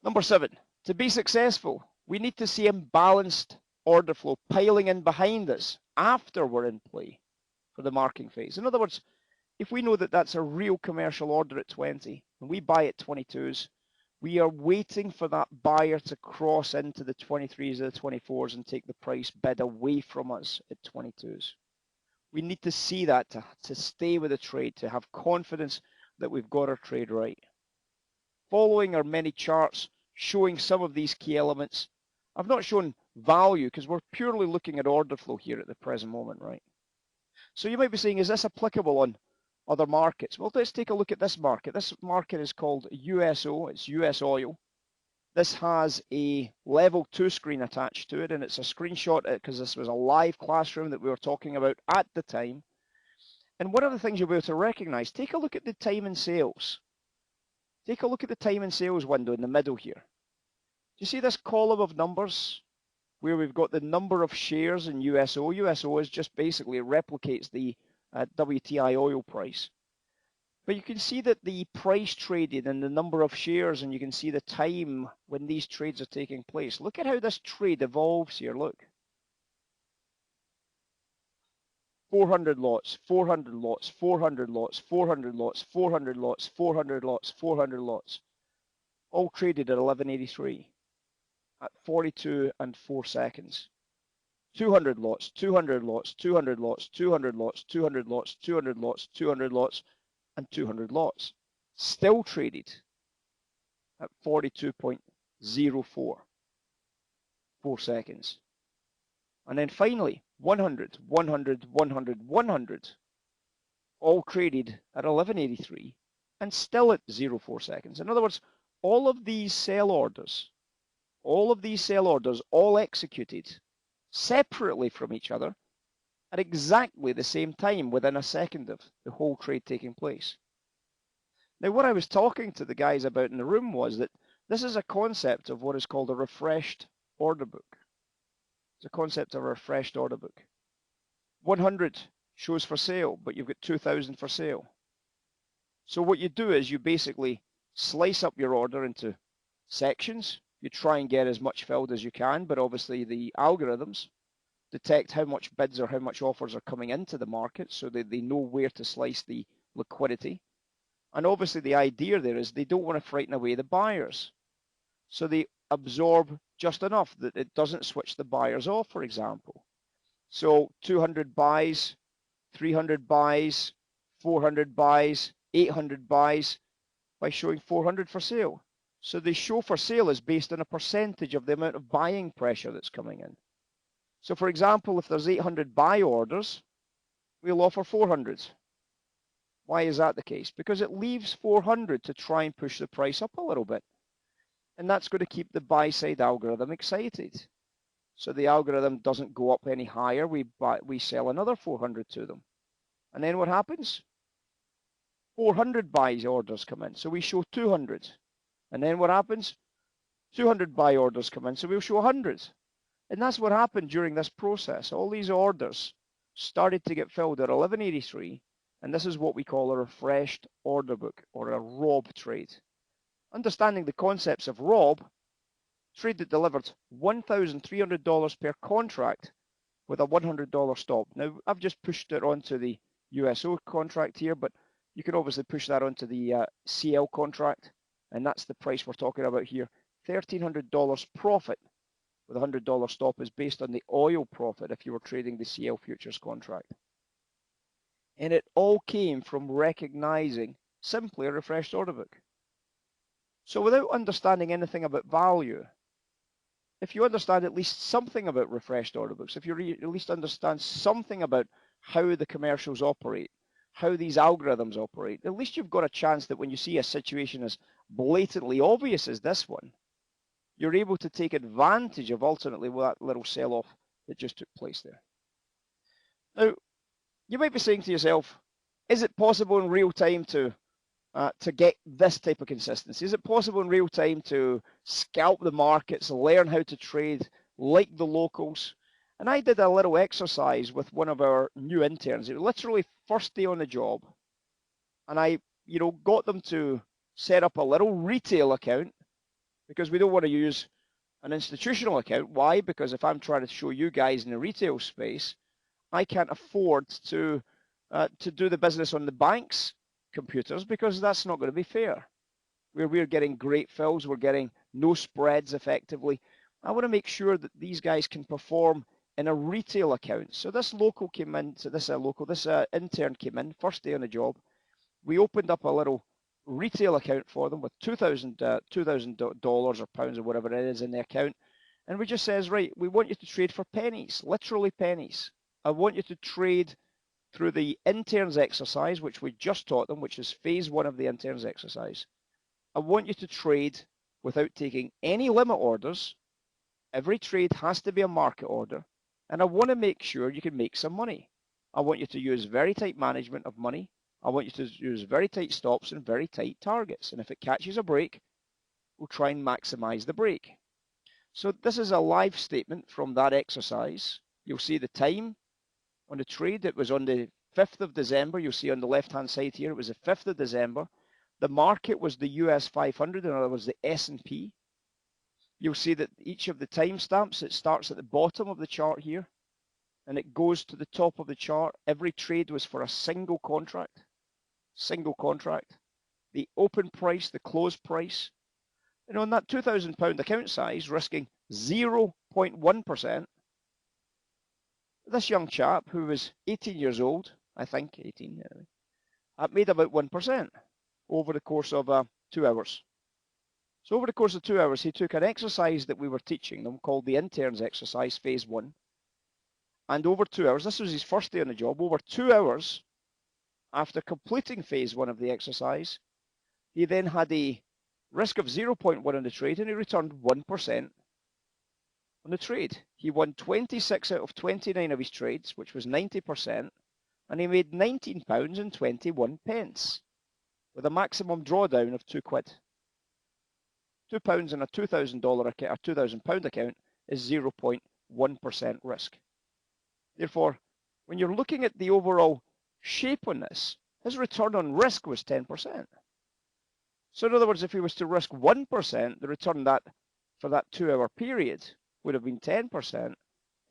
Number 7, to be successful, we need to see imbalanced order flow piling in behind us after we're in play for the marking phase. In other words, if we know that that's a real commercial order at 20 and we buy at 22s, we are waiting for that buyer to cross into the 23s or the 24s and take the price bid away from us at 22s. We need to see that to stay with the trade, to have confidence that we've got our trade right. Following are many charts showing some of these key elements. I've not shown value because we're purely looking at order flow here at the present moment, right? So you might be saying, is this applicable on other markets? Well, let's take a look at this market. This market is called USO, it's US oil. This has a level 2 screen attached to it, and it's a screenshot because this was a live classroom that we were talking about at the time. And one of the things you'll be able to recognize, take a look at the time and sales. Take a look at the time and sales window in the middle here. Do you see this column of numbers where we've got the number of shares in USO? USO is just basically, it replicates the WTI oil price. But you can see that the price traded and the number of shares, and you can see the time when these trades are taking place. Look at how this trade evolves here, look. 400 lots, 400 lots, 400 lots, 400 lots, 400 lots, 400 lots, 400 lots, all traded at 1183 at 42 and 4 seconds. 200 lots, 200 lots, 200 lots, 200 lots, 200 lots, 200 lots, 200 lots, and 200 lots. Still traded at 42.04, 4 seconds. And then finally, 100, 100, 100, 100, all traded at 1183 and still at 0.4 seconds. In other words, all of these sell orders, all executed separately from each other at exactly the same time within a second of the whole trade taking place. Now, what I was talking to the guys about in the room was that this is a concept of what is called a refreshed order book. It's a concept of a refreshed order book. 100 shows for sale, but you've got 2,000 for sale. So what you do is you basically slice up your order into sections. You try and get as much filled as you can, but obviously the algorithms detect how much bids or how much offers are coming into the market, so they know where to slice the liquidity. And obviously the idea there is they don't want to frighten away the buyers. So they absorb just enough that it doesn't switch the buyers off, for example. So 200 buys, 300 buys, 400 buys, 800 buys by showing 400 for sale. So the show for sale is based on a percentage of the amount of buying pressure that's coming in. So for example, if there's 800 buy orders, we'll offer 400. Why is that the case? Because it leaves 400 to try and push the price up a little bit. And that's going to keep the buy side algorithm excited. So the algorithm doesn't go up any higher. We sell another 400 to them. And then what happens? 400 buy orders come in. So we show 200. And then what happens? 200 buy orders come in. So we'll show 100. And that's what happened during this process. All these orders started to get filled at 1183. And this is what we call a refreshed order book or a ROB trade. Understanding the concepts of ROB, trade that delivered $1,300 per contract with a $100 stop. Now, I've just pushed it onto the USO contract here, but you can obviously push that onto the CL contract, and that's the price we're talking about here. $1,300 profit with a $100 stop is based on the oil profit if you were trading the CL futures contract. And it all came from recognizing simply a refreshed order book. So without understanding anything about value, if you understand at least something about refreshed order books, if you at least understand something about how the commercials operate, how these algorithms operate, at least you've got a chance that when you see a situation as blatantly obvious as this one, you're able to take advantage of ultimately that little sell-off that just took place there. Now, you might be saying to yourself, is it possible in real time to get this type of consistency? Is it possible in real time to scalp the markets, learn how to trade like the locals? And I did a little exercise with one of our new interns. It was literally first day on the job. And I, got them to set up a little retail account because we don't want to use an institutional account. Why? Because if I'm trying to show you guys in the retail space, I can't afford to do the business on the bank's computers because that's not going to be fair. We're getting great fills, we're getting no spreads effectively. I want to make sure that these guys can perform in a retail account. So this local came in, so this intern came in, first day on the job. We opened up a little retail account for them with $2,000 or pounds or whatever it is in the account. And we just says, right, we want you to trade for pennies, literally pennies. I want you to trade through the interns exercise, which we just taught them, which is phase 1 of the interns exercise. I want you to trade without taking any limit orders. Every trade has to be a market order. And I want to make sure you can make some money. I want you to use very tight management of money. I want you to use very tight stops and very tight targets. And if it catches a break, we'll try and maximize the break. So this is a live statement from that exercise. You'll see the time on the trade. It was on the 5th of December. You'll see on the left-hand side here, it was the 5th of December. The market was the US 500, in other words, the S&P. You'll see that each of the timestamps, it starts at the bottom of the chart here, and it goes to the top of the chart. Every trade was for a single contract. The open price, the close price. And on that £2,000 account size, risking 0.1%, this young chap, who was 18 years old, I think 18, made about 1% over the course of 2 hours. So over the course of 2 hours, he took an exercise that we were teaching them called the interns exercise, phase 1. And over 2 hours, this was his first day on the job, over 2 hours after completing phase 1 of the exercise, he then had a risk of 0.1 on the trade, and he returned 1% on the trade. He won 26 out of 29 of his trades, which was 90%, and he made £19.21 with a maximum drawdown of £2. £2 in a $2,000 account, a £2,000 account is 0.1% risk. Therefore, when you're looking at the overall shape on this, his return on risk was 10%. So in other words, if he was to risk 1%, the return that for that 2 hour period would have been 10%.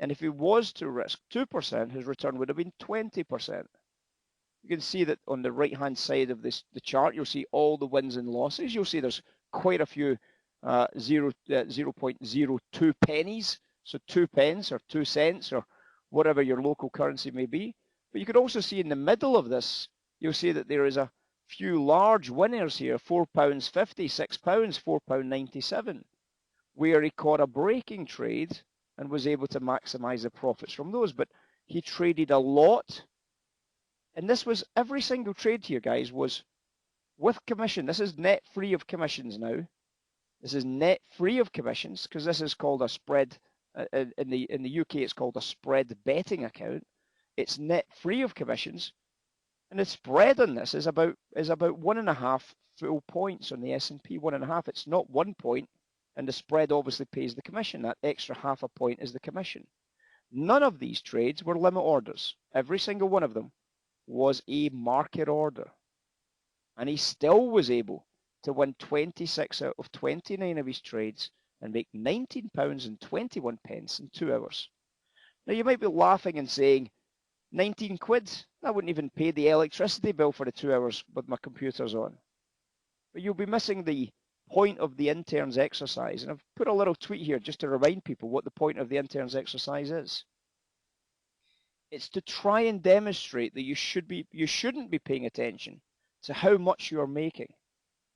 And if he was to risk 2%, his return would have been 20%. You can see that on the right-hand side of the chart, you'll see all the wins and losses. You'll see there's quite a few 0.02 pennies, so 2 pence or 2 cents or whatever your local currency may be. But you could also see in the middle of this, you'll see that there is a few large winners here, £4.50, £6, £4.97, where he caught a breaking trade and was able to maximize the profits from those. But he traded a lot. And this was every single trade here, guys, was with commission. This is net free of commissions now. This is net free of commissions because this is called a spread. In the UK, it's called a spread betting account. It's net free of commissions. And the spread on this is about 1.5 full points on the S&P, 1.5. It's not 1 point. And the spread obviously pays the commission. That extra half a point is the commission. None of these trades were limit orders. Every single one of them was a market order. And he still was able to win 26 out of 29 of his trades and make £19.21 in 2 hours. Now you might be laughing and saying, 19 quid? I wouldn't even pay the electricity bill for the 2 hours with my computers on. But you'll be missing the point of the interns exercise. And I've put a little tweet here just to remind people what the point of the interns exercise is. It's to try and demonstrate that you shouldn't be paying attention to how much you're making.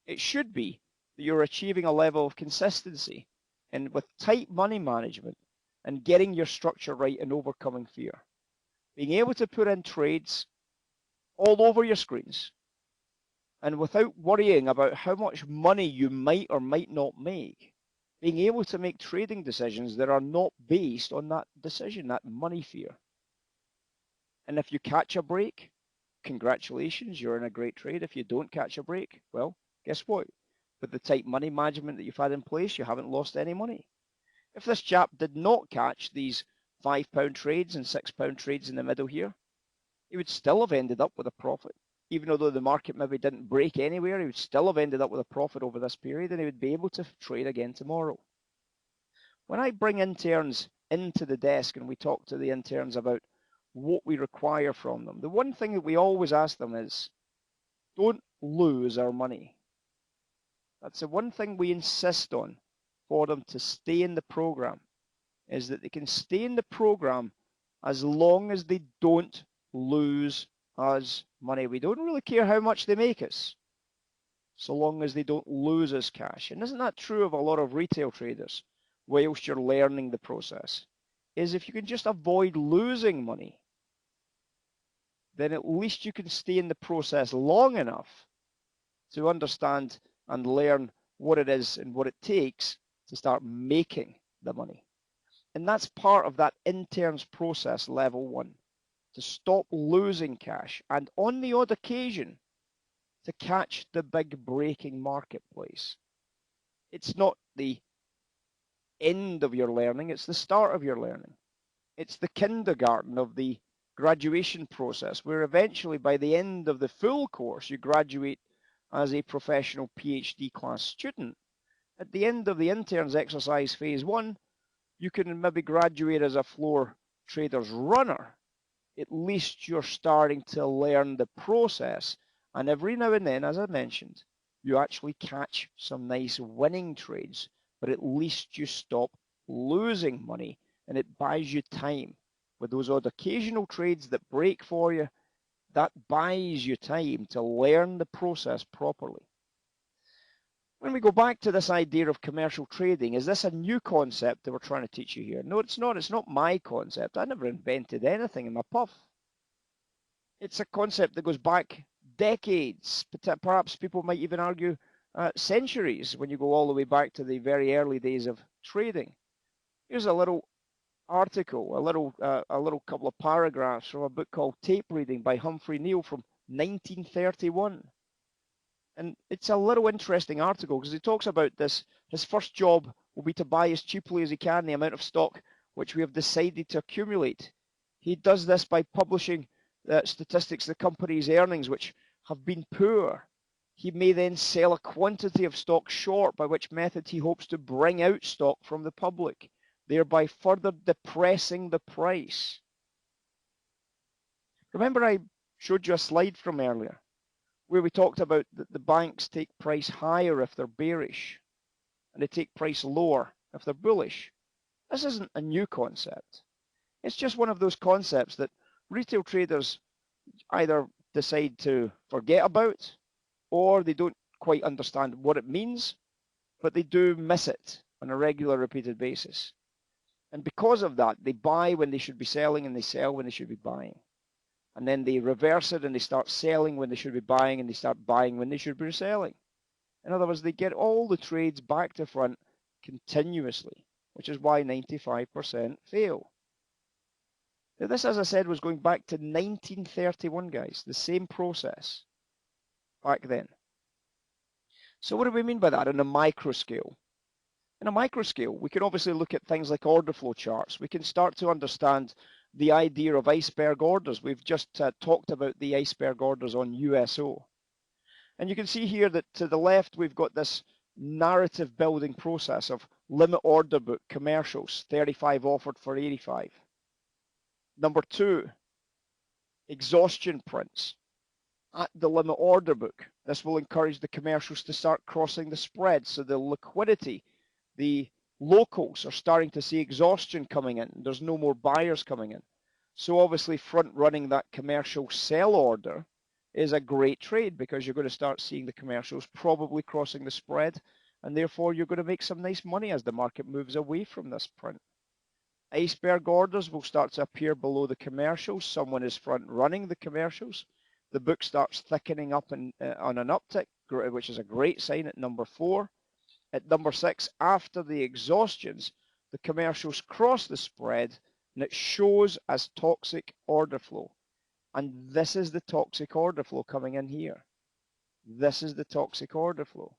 It should be that you're achieving a level of consistency and with tight money management and getting your structure right and overcoming fear. being able to put in trades all over your screens and without worrying about how much money you might or might not make, being able to make trading decisions that are not based on that decision, that money fear. And if you catch a break, congratulations, you're in a great trade. If you don't catch a break, well, guess what? With the tight money management that you've had in place, you haven't lost any money. If this chap did not catch these £5 trades and £6 trades in the middle here, he would still have ended up with a profit. Even though the market maybe didn't break anywhere, he would still have ended up with a profit over this period, and he would be able to trade again tomorrow. When I bring interns into the desk and we talk to the interns about what we require from them, the one thing that we always ask them is, don't lose our money. That's the one thing we insist on for them to stay in the program, is that they can stay in the program as long as they don't lose us money. We don't really care how much they make us, so long as they don't lose us cash. And isn't that true of a lot of retail traders whilst you're learning the process? Is if you can just avoid losing money, then at least you can stay in the process long enough to understand and learn what it is and what it takes to start making the money. And that's part of that interns process, level 1, to stop losing cash and on the odd occasion to catch the big breaking marketplace. It's not the end of your learning, it's the start of your learning. It's the kindergarten of the graduation process, where eventually by the end of the full course you graduate as a professional PhD class student. At the end of the interns exercise phase 1, you can maybe graduate as a floor trader's runner. At least you're starting to learn the process, and every now and then, as I mentioned, you actually catch some nice winning trades, but at least you stop losing money, and it buys you time. With those odd occasional trades that break for you, that buys you time to learn the process properly. When we go back to this idea of commercial trading, is this a new concept that we're trying to teach you here? No, it's not. It's not my concept. I never invented anything in my puff. It's a concept that goes back decades, perhaps people might even argue centuries, when you go all the way back to the very early days of trading. Here's a little article, a little couple of paragraphs from a book called Tape Reading by Humphrey Neal from 1931. And it's a little interesting article because he talks about this. His first job will be to buy as cheaply as he can the amount of stock which we have decided to accumulate. He does this by publishing statistics of the company's earnings, which have been poor. He may then sell a quantity of stock short, by which method he hopes to bring out stock from the public, thereby further depressing the price. Remember I showed you a slide from earlier where we talked about that the banks take price higher if they're bearish and they take price lower if they're bullish. This isn't a new concept. It's just one of those concepts that retail traders either decide to forget about, or they don't quite understand what it means, but they do miss it on a regular, repeated basis. And because of that, they buy when they should be selling and they sell when they should be buying. And then they reverse it and they start selling when they should be buying and they start buying when they should be selling. In other words, they get all the trades back to front continuously, which is why 95% fail. Now this, as I said, was going back to 1931, guys, the same process back then. So what do we mean by that on a micro scale? In a micro scale, we can obviously look at things like order flow charts. We can start to understand the idea of iceberg orders. We've just talked about the iceberg orders on USO. And you can see here that to the left, we've got this narrative building process of limit order book commercials, 35 offered for 85. Number 2, exhaustion prints at the limit order book. This will encourage the commercials to start crossing the spread. So the liquidity, the locals are starting to see exhaustion coming in. There's no more buyers coming in. So obviously front running that commercial sell order is a great trade, because you're going to start seeing the commercials probably crossing the spread, and therefore you're going to make some nice money as the market moves away from this print. Iceberg orders will start to appear below the commercials. Someone is front running the commercials. The book starts thickening up on an uptick, which is a great sign at number 4. At number 6, after the exhaustions, the commercials cross the spread and it shows as toxic order flow. And this is the toxic order flow coming in here. This is the toxic order flow.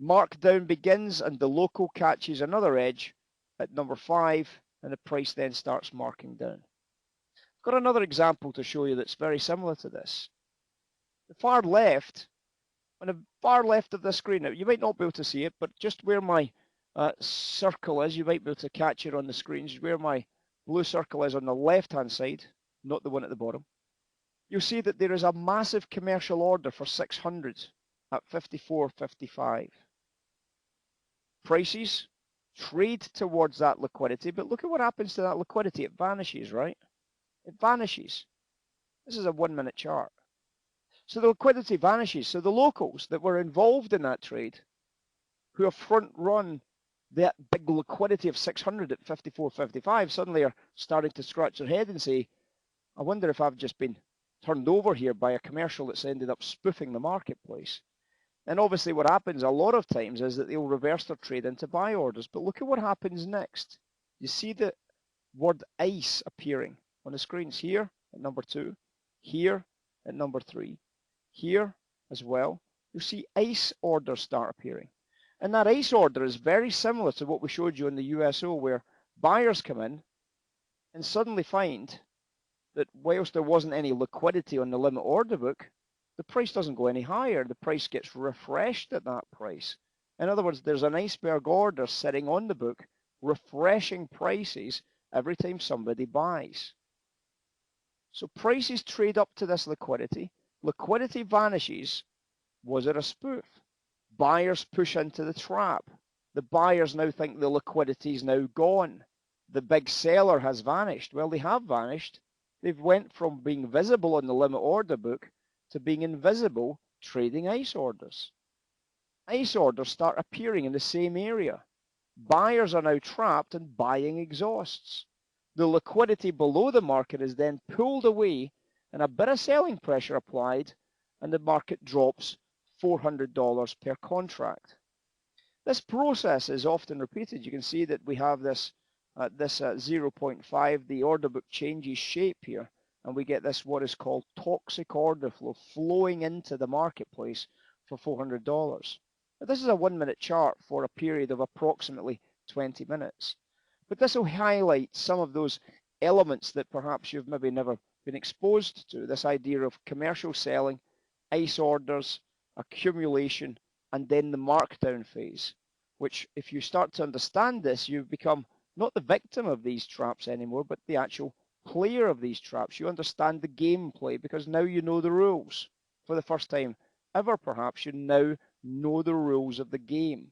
Markdown begins and the local catches another edge at number 5, and the price then starts marking down. I've got another example to show you that's very similar to this. The far left, on the far left of the screen, now you might not be able to see it, but just where my circle is, you might be able to catch it on the screens, where my blue circle is on the left-hand side, not the one at the bottom. You'll see that there is a massive commercial order for 600 at 54.55. Prices trade towards that liquidity, but look at what happens to that liquidity. It vanishes, right? It vanishes. This is a 1-minute chart. So the liquidity vanishes. So the locals that were involved in that trade, who have front run that big liquidity of 600 at 54.55, suddenly are starting to scratch their head and say, I wonder if I've just been turned over here by a commercial that's ended up spoofing the marketplace. And obviously what happens a lot of times is that they'll reverse their trade into buy orders. But look at what happens next. You see the word ICE appearing on the screens here at number 2, here at number 3, here as well. You'll see ICE orders start appearing. And that ICE order is very similar to what we showed you in the USO, where buyers come in and suddenly find that whilst there wasn't any liquidity on the limit order book, the price doesn't go any higher. The price gets refreshed at that price. In other words, there's an iceberg order sitting on the book, refreshing prices every time somebody buys. So prices trade up to this liquidity. Liquidity vanishes. Was it a spoof? Buyers push into the trap. The buyers now think the liquidity is now gone. The big seller has vanished. Well, they have vanished. They've went from being visible on the limit order book to being invisible trading ICE orders. ICE orders start appearing in the same area. Buyers are now trapped and buying exhausts. The liquidity below the market is then pulled away and a bit of selling pressure applied, and the market drops $400 per contract. This process is often repeated. You can see that we have this 0.5, the order book changes shape here, and we get this what is called toxic order flow flowing into the marketplace for $400. Now, this is a 1-minute chart for a period of approximately 20 minutes. But this will highlight some of those elements that perhaps you've maybe never been exposed to, this idea of commercial selling, ICE orders, accumulation, and then the markdown phase, which if you start to understand this, you become not the victim of these traps anymore, but the actual player of these traps. You understand the gameplay because now you know the rules. For the first time ever, perhaps, you now know the rules of the game.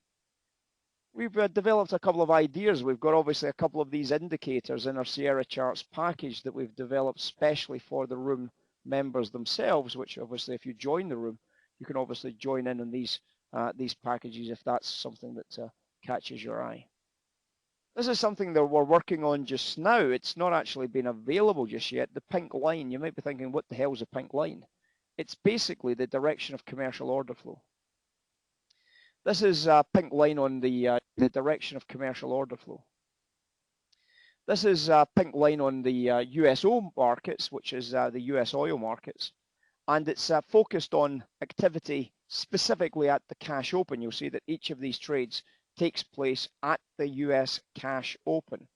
We've developed a couple of ideas. We've got obviously a couple of these indicators in our Sierra Charts package that we've developed specially for the room members themselves, which obviously if you join the room, you can obviously join in on these packages if that's something that catches your eye. This is something that we're working on just now. It's not actually been available just yet. The pink line, you might be thinking, what the hell is a pink line? It's basically the direction of commercial order flow. This is a pink line on the direction of commercial order flow. This is a pink line on the USO markets, which is the US oil markets. And it's focused on activity specifically at the cash open. You'll see that each of these trades takes place at the US cash open.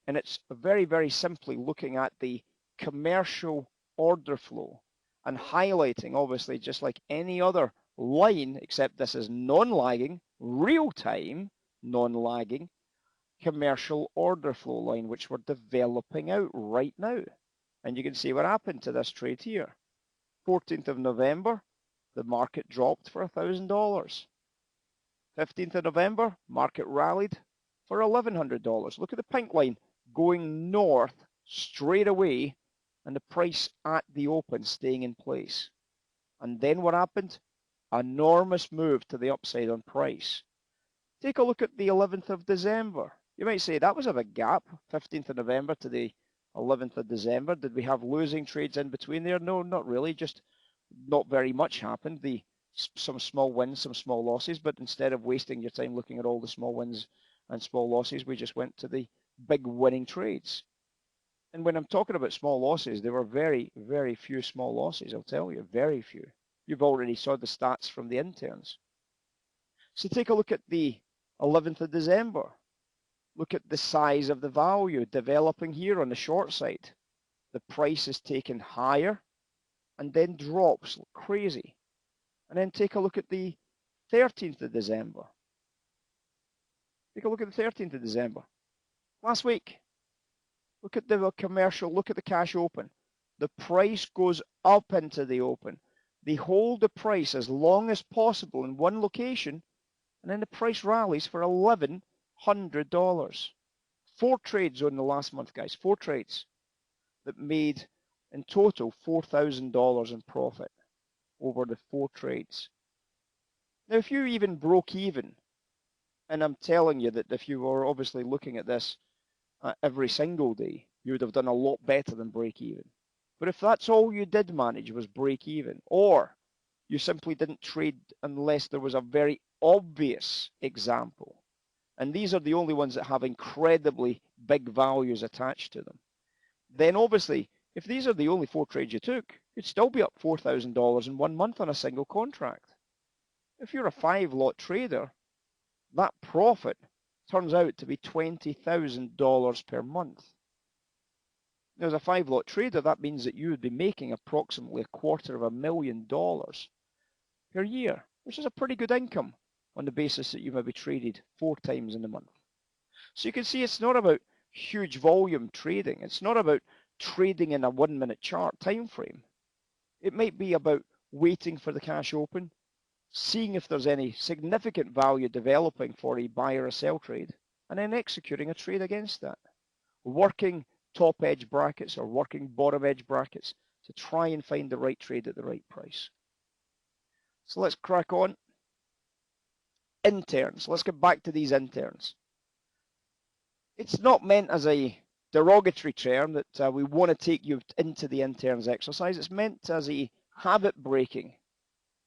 And it's very, very simply looking at the commercial order flow and highlighting, obviously, just like any other line, except this is non-lagging, real-time, non-lagging, commercial order flow line, which we're developing out right now. And you can see what happened to this trade here. 14th of November, the market dropped for $1,000. 15th of November, market rallied for $1,100. Look at the pink line going north straight away and the price at the open staying in place. And then what happened? Enormous move to the upside on price. Take a look at the 11th of December. You might say that was a big gap, 15th of November to the 11th of December. Did we have losing trades in between there? No, not really. Just not very much happened. Some small wins, some small losses, but instead of wasting your time looking at all the small wins and small losses, we just went to the big winning trades. And when I'm talking about small losses, there were very, very few small losses, I'll tell you, very few. You've already saw the stats from the interns. So take a look at the 11th of December. Look at the size of the value developing here on the short side. The price is taken higher and then drops like crazy. And then take a look at the 13th of December. Take a look at the 13th of December. Last week. Look at the commercial, look at the cash open. The price goes up into the open. They hold the price as long as possible in one location, and then the price rallies for $1,100. 4 trades on the last month, guys. 4 trades that made, in total, $4,000 in profit over the 4 trades. Now, if you even broke even, and I'm telling you that if you were obviously looking at this every single day, you would have done a lot better than break even. But if that's all you did manage was break even, or you simply didn't trade unless there was a very obvious example, and these are the only ones that have incredibly big values attached to them, then obviously, if these are the only 4 trades you took, you'd still be up $4,000 in 1 month on a single contract. If you're a 5-lot trader, that profit turns out to be $20,000 per month. Now, as a 5-lot trader, that means that you would be making approximately $250,000 per year, which is a pretty good income on the basis that you maybe traded 4 times in a month. So you can see it's not about huge volume trading. It's not about trading in a 1-minute chart time frame. It might be about waiting for the cash open, seeing if there's any significant value developing for a buy or a sell trade, and then executing a trade against that. Working top edge brackets or working bottom edge brackets to try and find the right trade at the right price. So let's crack on. Interns. Let's get back to these interns. It's not meant as a derogatory term that we want to take you into the interns exercise. It's meant as a habit breaking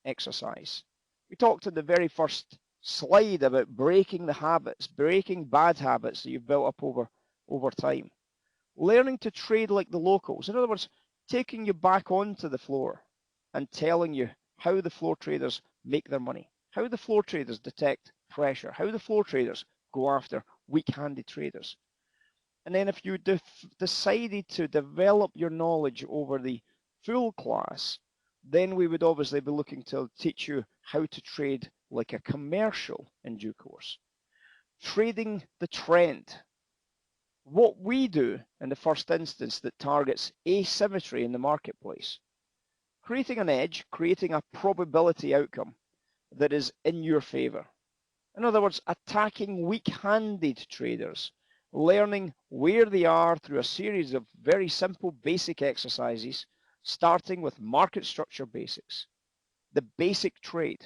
exercise. We talked in the very first slide about breaking the habits, breaking bad habits that you've built up over time. Learning to trade like the locals. In other words, taking you back onto the floor and telling you how the floor traders make their money, how the floor traders detect pressure, how the floor traders go after weak-handed traders. And then if you decided to develop your knowledge over the full class, then we would obviously be looking to teach you how to trade like a commercial in due course. Trading the trend. What we do in the first instance that targets asymmetry in the marketplace. Creating an edge, creating a probability outcome that is in your favor. In other words, attacking weak-handed traders, learning where they are through a series of very simple basic exercises, starting with market structure basics, the basic trade.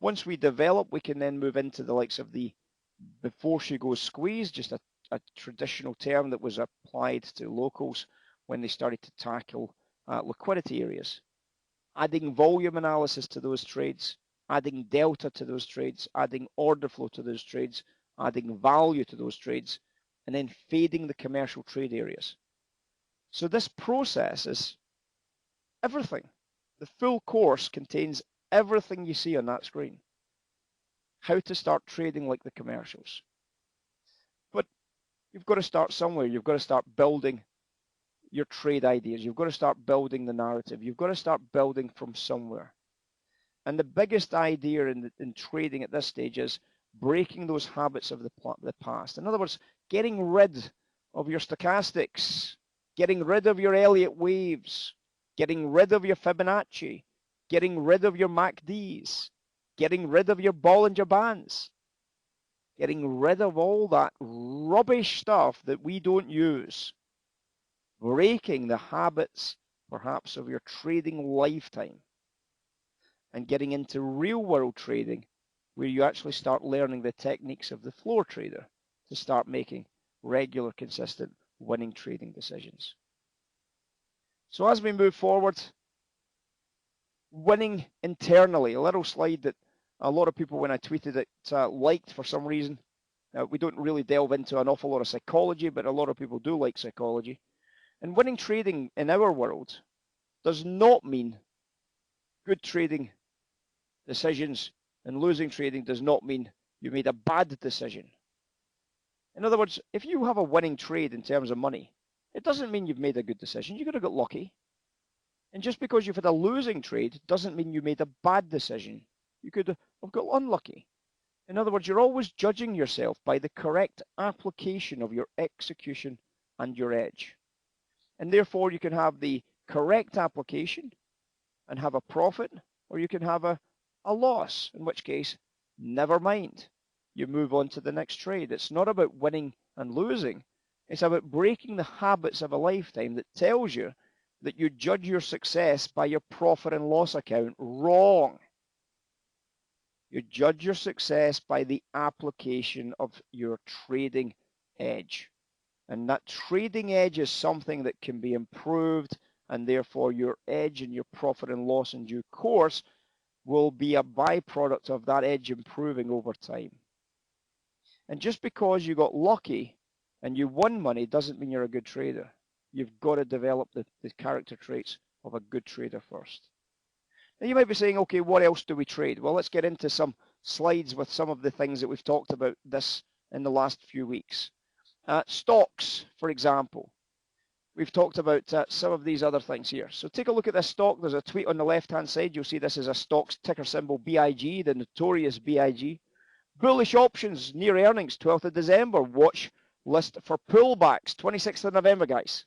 Once we develop, we can then move into the likes of the before she goes squeeze, just a traditional term that was applied to locals when they started to tackle liquidity areas. Adding volume analysis to those trades, adding delta to those trades, adding order flow to those trades, adding value to those trades, and then fading the commercial trade areas. So this process is everything. The full course contains everything you see on that screen. How to start trading like the commercials. But you've got to start somewhere. You've got to start building your trade ideas. You've got to start building the narrative. You've got to start building from somewhere. And the biggest idea in trading at this stage is breaking those habits of the past. In other words, getting rid of your stochastics, getting rid of your Elliott waves, getting rid of your Fibonacci, getting rid of your MACDs, getting rid of your Bollinger Bands, getting rid of all that rubbish stuff that we don't use, breaking the habits perhaps of your trading lifetime, and getting into real world trading where you actually start learning the techniques of the floor trader to start making regular, consistent, winning trading decisions. So as we move forward, winning internally, a little slide that a lot of people, when I tweeted it, liked for some reason. We don't really delve into an awful lot of psychology, but a lot of people do like psychology. And winning trading in our world does not mean good trading decisions, and losing trading does not mean you made a bad decision. In other words, if you have a winning trade in terms of money, it doesn't mean you've made a good decision. You could have got lucky. And just because you've had a losing trade doesn't mean you made a bad decision. You could have got unlucky. In other words, you're always judging yourself by the correct application of your execution and your edge. And therefore, you can have the correct application and have a profit, or you can have a loss, in which case, never mind. You move on to the next trade. It's not about winning and losing. It's about breaking the habits of a lifetime that tells you that you judge your success by your profit and loss account. Wrong. You judge your success by the application of your trading edge. And that trading edge is something that can be improved, and therefore your edge and your profit and loss in due course will be a byproduct of that edge improving over time. And just because you got lucky and you won money doesn't mean you're a good trader. You've got to develop the character traits of a good trader first. Now you might be saying, okay, what else do we trade? Well, let's get into some slides with some of the things that we've talked about this in the last few weeks. Stocks, for example. We've talked about some of these other things here. So take a look at this stock. There's a tweet on the left-hand side. You'll see this is a stock's ticker symbol BIG, the notorious BIG. Bullish options near earnings, 12th of December. Watch list for pullbacks, 26th of November, guys.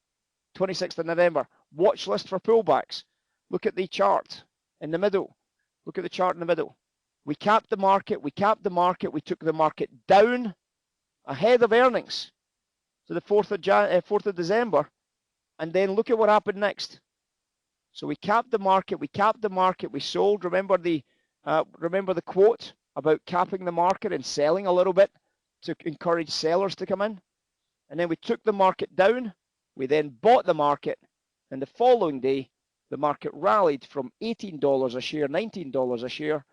26th of November. Watch list for pullbacks. Look at the chart in the middle. Look at the chart in the middle. We capped the market. We capped the market. We took the market down ahead of earnings to the 4th of December. And then look at what happened next. So we capped the market. We capped the market. We sold. Remember the quote about capping the market and selling a little bit to encourage sellers to come in. And then we took the market down. We then bought the market. And the following day, the market rallied from $18 a share, $19 a share,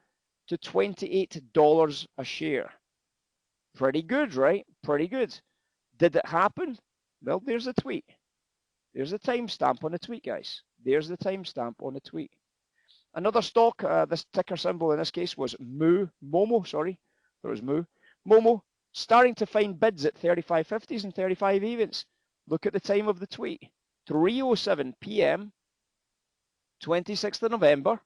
to $28 a share. Pretty good, right? Pretty good. Did it happen? Well, there's a tweet. There's the timestamp on the tweet, guys. There's the timestamp on the tweet. Another stock, this ticker symbol in this case was Momo, sorry. There was Momo, starting to find bids at 35.50s and 35 evens. Look at the time of the tweet. 3:07 p.m., 26th of November.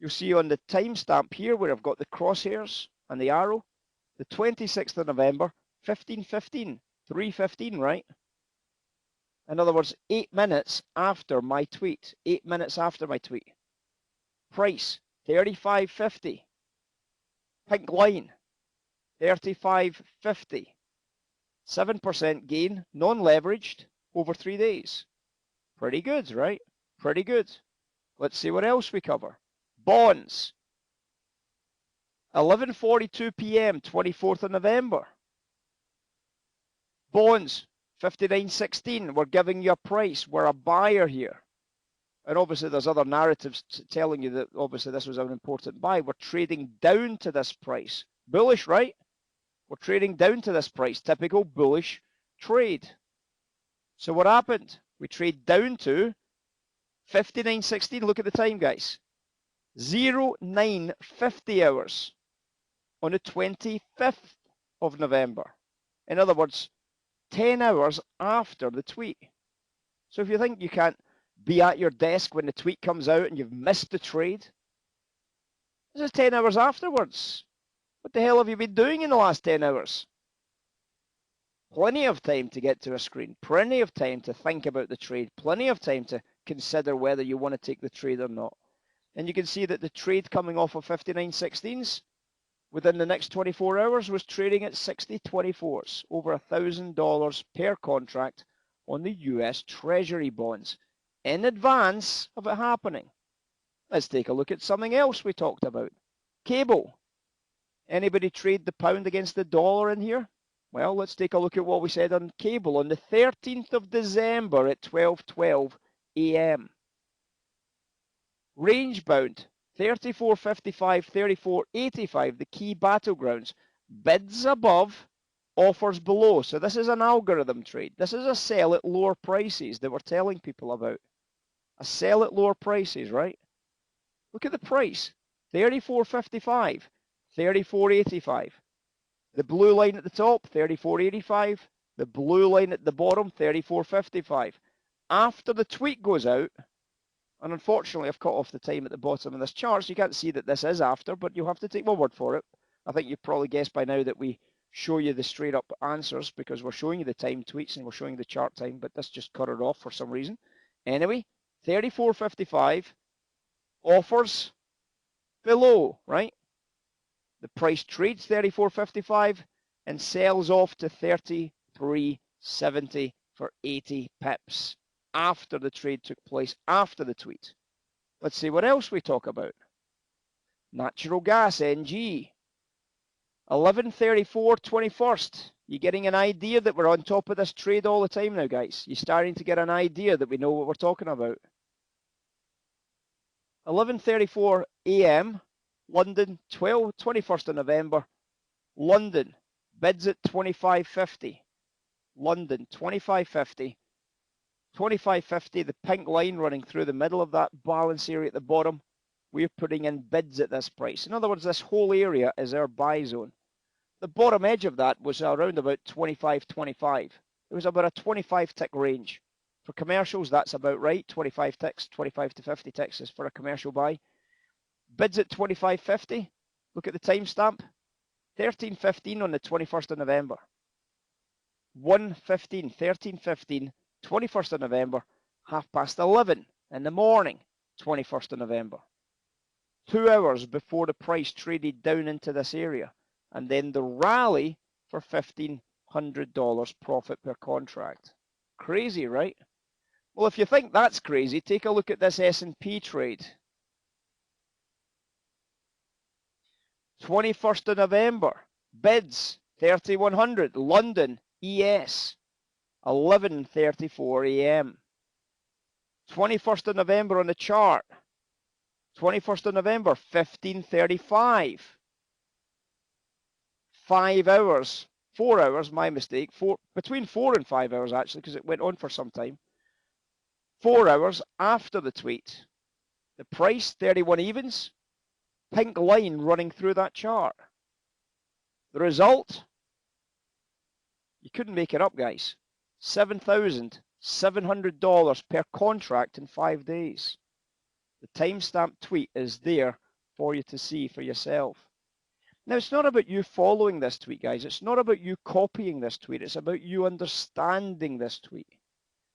You'll see on the timestamp here where I've got the crosshairs and the arrow, the 26th of November, 15:15, 3:15, right? In other words, 8 minutes after my tweet. 8 minutes after my tweet. Price, 35.50. Pink line, 35.50. 7% gain, non-leveraged, over 3 days. Pretty good, right? Pretty good. Let's see what else we cover. Bonds, 11:42 p.m., 24th of November. Bonds, 59.16. We're giving you a price. We're a buyer here. And obviously there's other narratives telling you that obviously this was an important buy. We're trading down to this price. Bullish, right? We're trading down to this price. Typical bullish trade. So what happened? We trade down to 59.16. Look at the time, guys. 09:50 hours on the 25th of November. In other words, 10 hours after the tweet. So if you think you can't be at your desk when the tweet comes out and you've missed the trade, this is 10 hours afterwards. What the hell have you been doing in the last 10 hours? Plenty of time to get to a screen, plenty of time to think about the trade, plenty of time to consider whether you want to take the trade or not. And you can see that the trade coming off of 59.16s within the next 24 hours was trading at 60.24s, over $1,000 per contract on the US Treasury bonds in advance of it happening. Let's take a look at something else we talked about. Cable. Anybody trade the pound against the dollar in here? Well, let's take a look at what we said on cable on the 13th of December at 12:12 a.m. Range bound 34.55, 34.85, the key battlegrounds. Bids above, offers below. So this is an algorithm trade. This is a sell at lower prices that we're telling people about. A sell at lower prices, right? Look at the price. 34.55, 34.85. The blue line at the top, 34.85. The blue line at the bottom, 34.55. After the tweet goes out, and unfortunately I've cut off the time at the bottom of this chart, so you can't see that this is after, but you'll have to take my word for it. I think you've probably guessed by now that we show you the straight up answers because we're showing you the time tweets and we're showing you the chart time, but this just cut it off for some reason. Anyway, 34.55 offers below, right? The price trades 34.55 and sells off to 33.70 for 80 pips after the trade took place, after the tweet. Let's see what else we talk about. Natural gas, NG. 11:34, 21st. You're getting an idea that we're on top of this trade all the time now, guys. You're starting to get an idea that we know what we're talking about. 11:34 a.m. London, 21st of November. London, bids at 25.50. London, 25.50. 25.50, the pink line running through the middle of that balance area at the bottom. We're putting in bids at this price. In other words, this whole area is our buy zone. The bottom edge of that was around about 25.25. It was about a 25 tick range. For commercials, that's about right. 25 ticks, 25 to 50 ticks is for a commercial buy. Bids at 25.50. Look at the timestamp. 13:15 on the 21st of November. 1:15, 13:15, 21st of November, 11:30 in the morning, 21st of November. 2 hours before the price traded down into this area. And then the rally for $1,500 profit per contract. Crazy, right? Well, if you think that's crazy, take a look at this S&P trade. 21st of November, bids 3100, London, ES, 11:34 a.m. 21st of November on the chart, 21st of November, 15:35. 5 hours, 4 hours, my mistake, between 4 and 5 hours actually, because it went on for some time. 4 hours after the tweet. The price, 31 evens, pink line running through that chart. The result, you couldn't make it up, guys. $7,700 per contract in 5 days. The timestamp tweet is there for you to see for yourself. Now, it's not about you following this tweet, guys. It's not about you copying this tweet. It's about you understanding this tweet.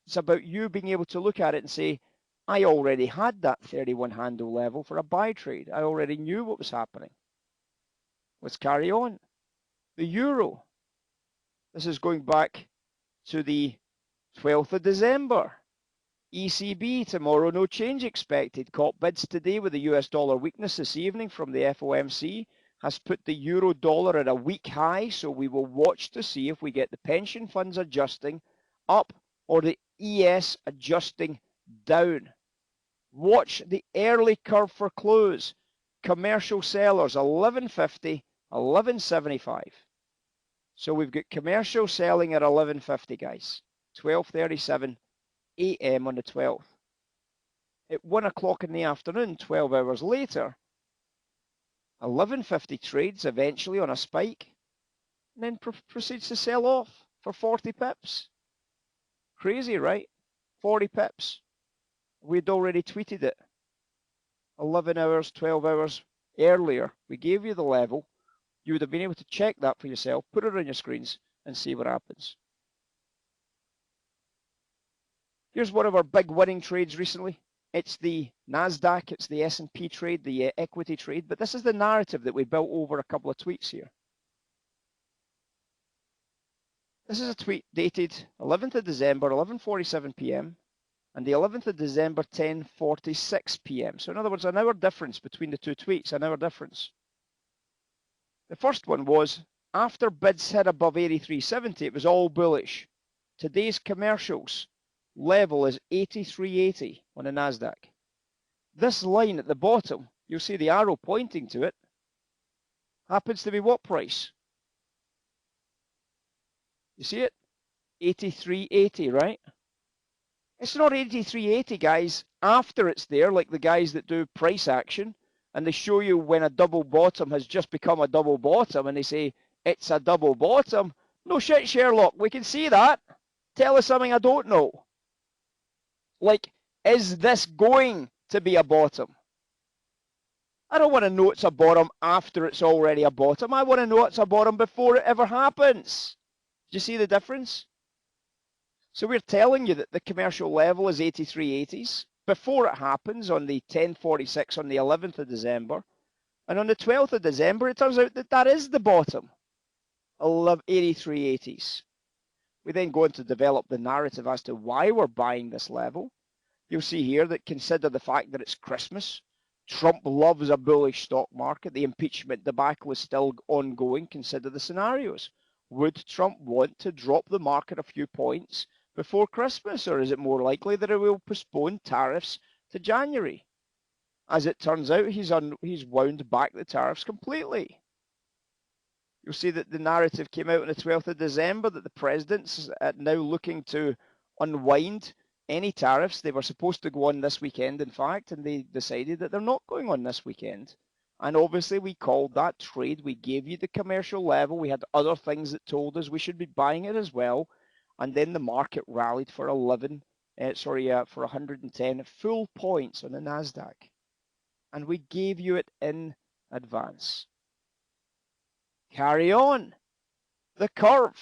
It's about you being able to look at it and say, I already had that 31 handle level for a buy trade. I already knew what was happening. Let's carry on. The euro. This is going back to the 12th of December. ECB tomorrow, no change expected. Caught bids today with the US dollar weakness this evening from the FOMC. Has put the euro dollar at a week high, so we will watch to see if we get the pension funds adjusting up or the ES adjusting down. Watch the early curve for close. Commercial sellers 11.50, 11.75. So we've got commercial selling at 11.50, guys. 12:37 a.m. on the 12th. At 1 o'clock in the afternoon, 12 hours later, 11.50 trades eventually on a spike, and then proceeds to sell off for 40 pips. Crazy, right? 40 pips. We'd already tweeted it 11 hours, 12 hours earlier. We gave you the level. You would have been able to check that for yourself, put it on your screens, and see what happens. Here's one of our big winning trades recently. It's the NASDAQ, it's the S&P trade, the equity trade, but this is the narrative that we built over a couple of tweets here. This is a tweet dated 11th of December, 11:47 p.m. and the 11th of December, 10:46 p.m. So in other words, an hour difference between the two tweets, an hour difference. The first one was after bids hit above 83.70, it was all bullish. Today's commercials level is 83.80 on the NASDAQ. This line at the bottom, you'll see the arrow pointing to it, happens to be what price? You see it? 83.80, right? It's not 83.80, guys, after it's there, like the guys that do price action, and they show you when a double bottom has just become a double bottom, and they say, it's a double bottom. No shit, Sherlock, we can see that. Tell us something I don't know. Like, is this going to be a bottom? I don't want to know it's a bottom after it's already a bottom. I want to know it's a bottom before it ever happens. Do you see the difference? So we're telling you that the commercial level is 83.80s before it happens on the 10:46 on the 11th of December. And on the 12th of December, it turns out that that is the bottom, 83.80s. We then go on to develop the narrative as to why we're buying this level. You'll see here that consider the fact that it's Christmas. Trump loves a bullish stock market. The impeachment debacle is still ongoing. Consider the scenarios. Would Trump want to drop the market a few points before Christmas, or is it more likely that it will postpone tariffs to January? As it turns out, he's wound back the tariffs completely. You'll see that the narrative came out on the 12th of December that the president's now looking to unwind any tariffs. They were supposed to go on this weekend, in fact, and they decided that they're not going on this weekend. And obviously, we called that trade. We gave you the commercial level. We had other things that told us we should be buying it as well. And then the market rallied for 110 full points on the NASDAQ. And we gave you it in advance. Carry on. The curve.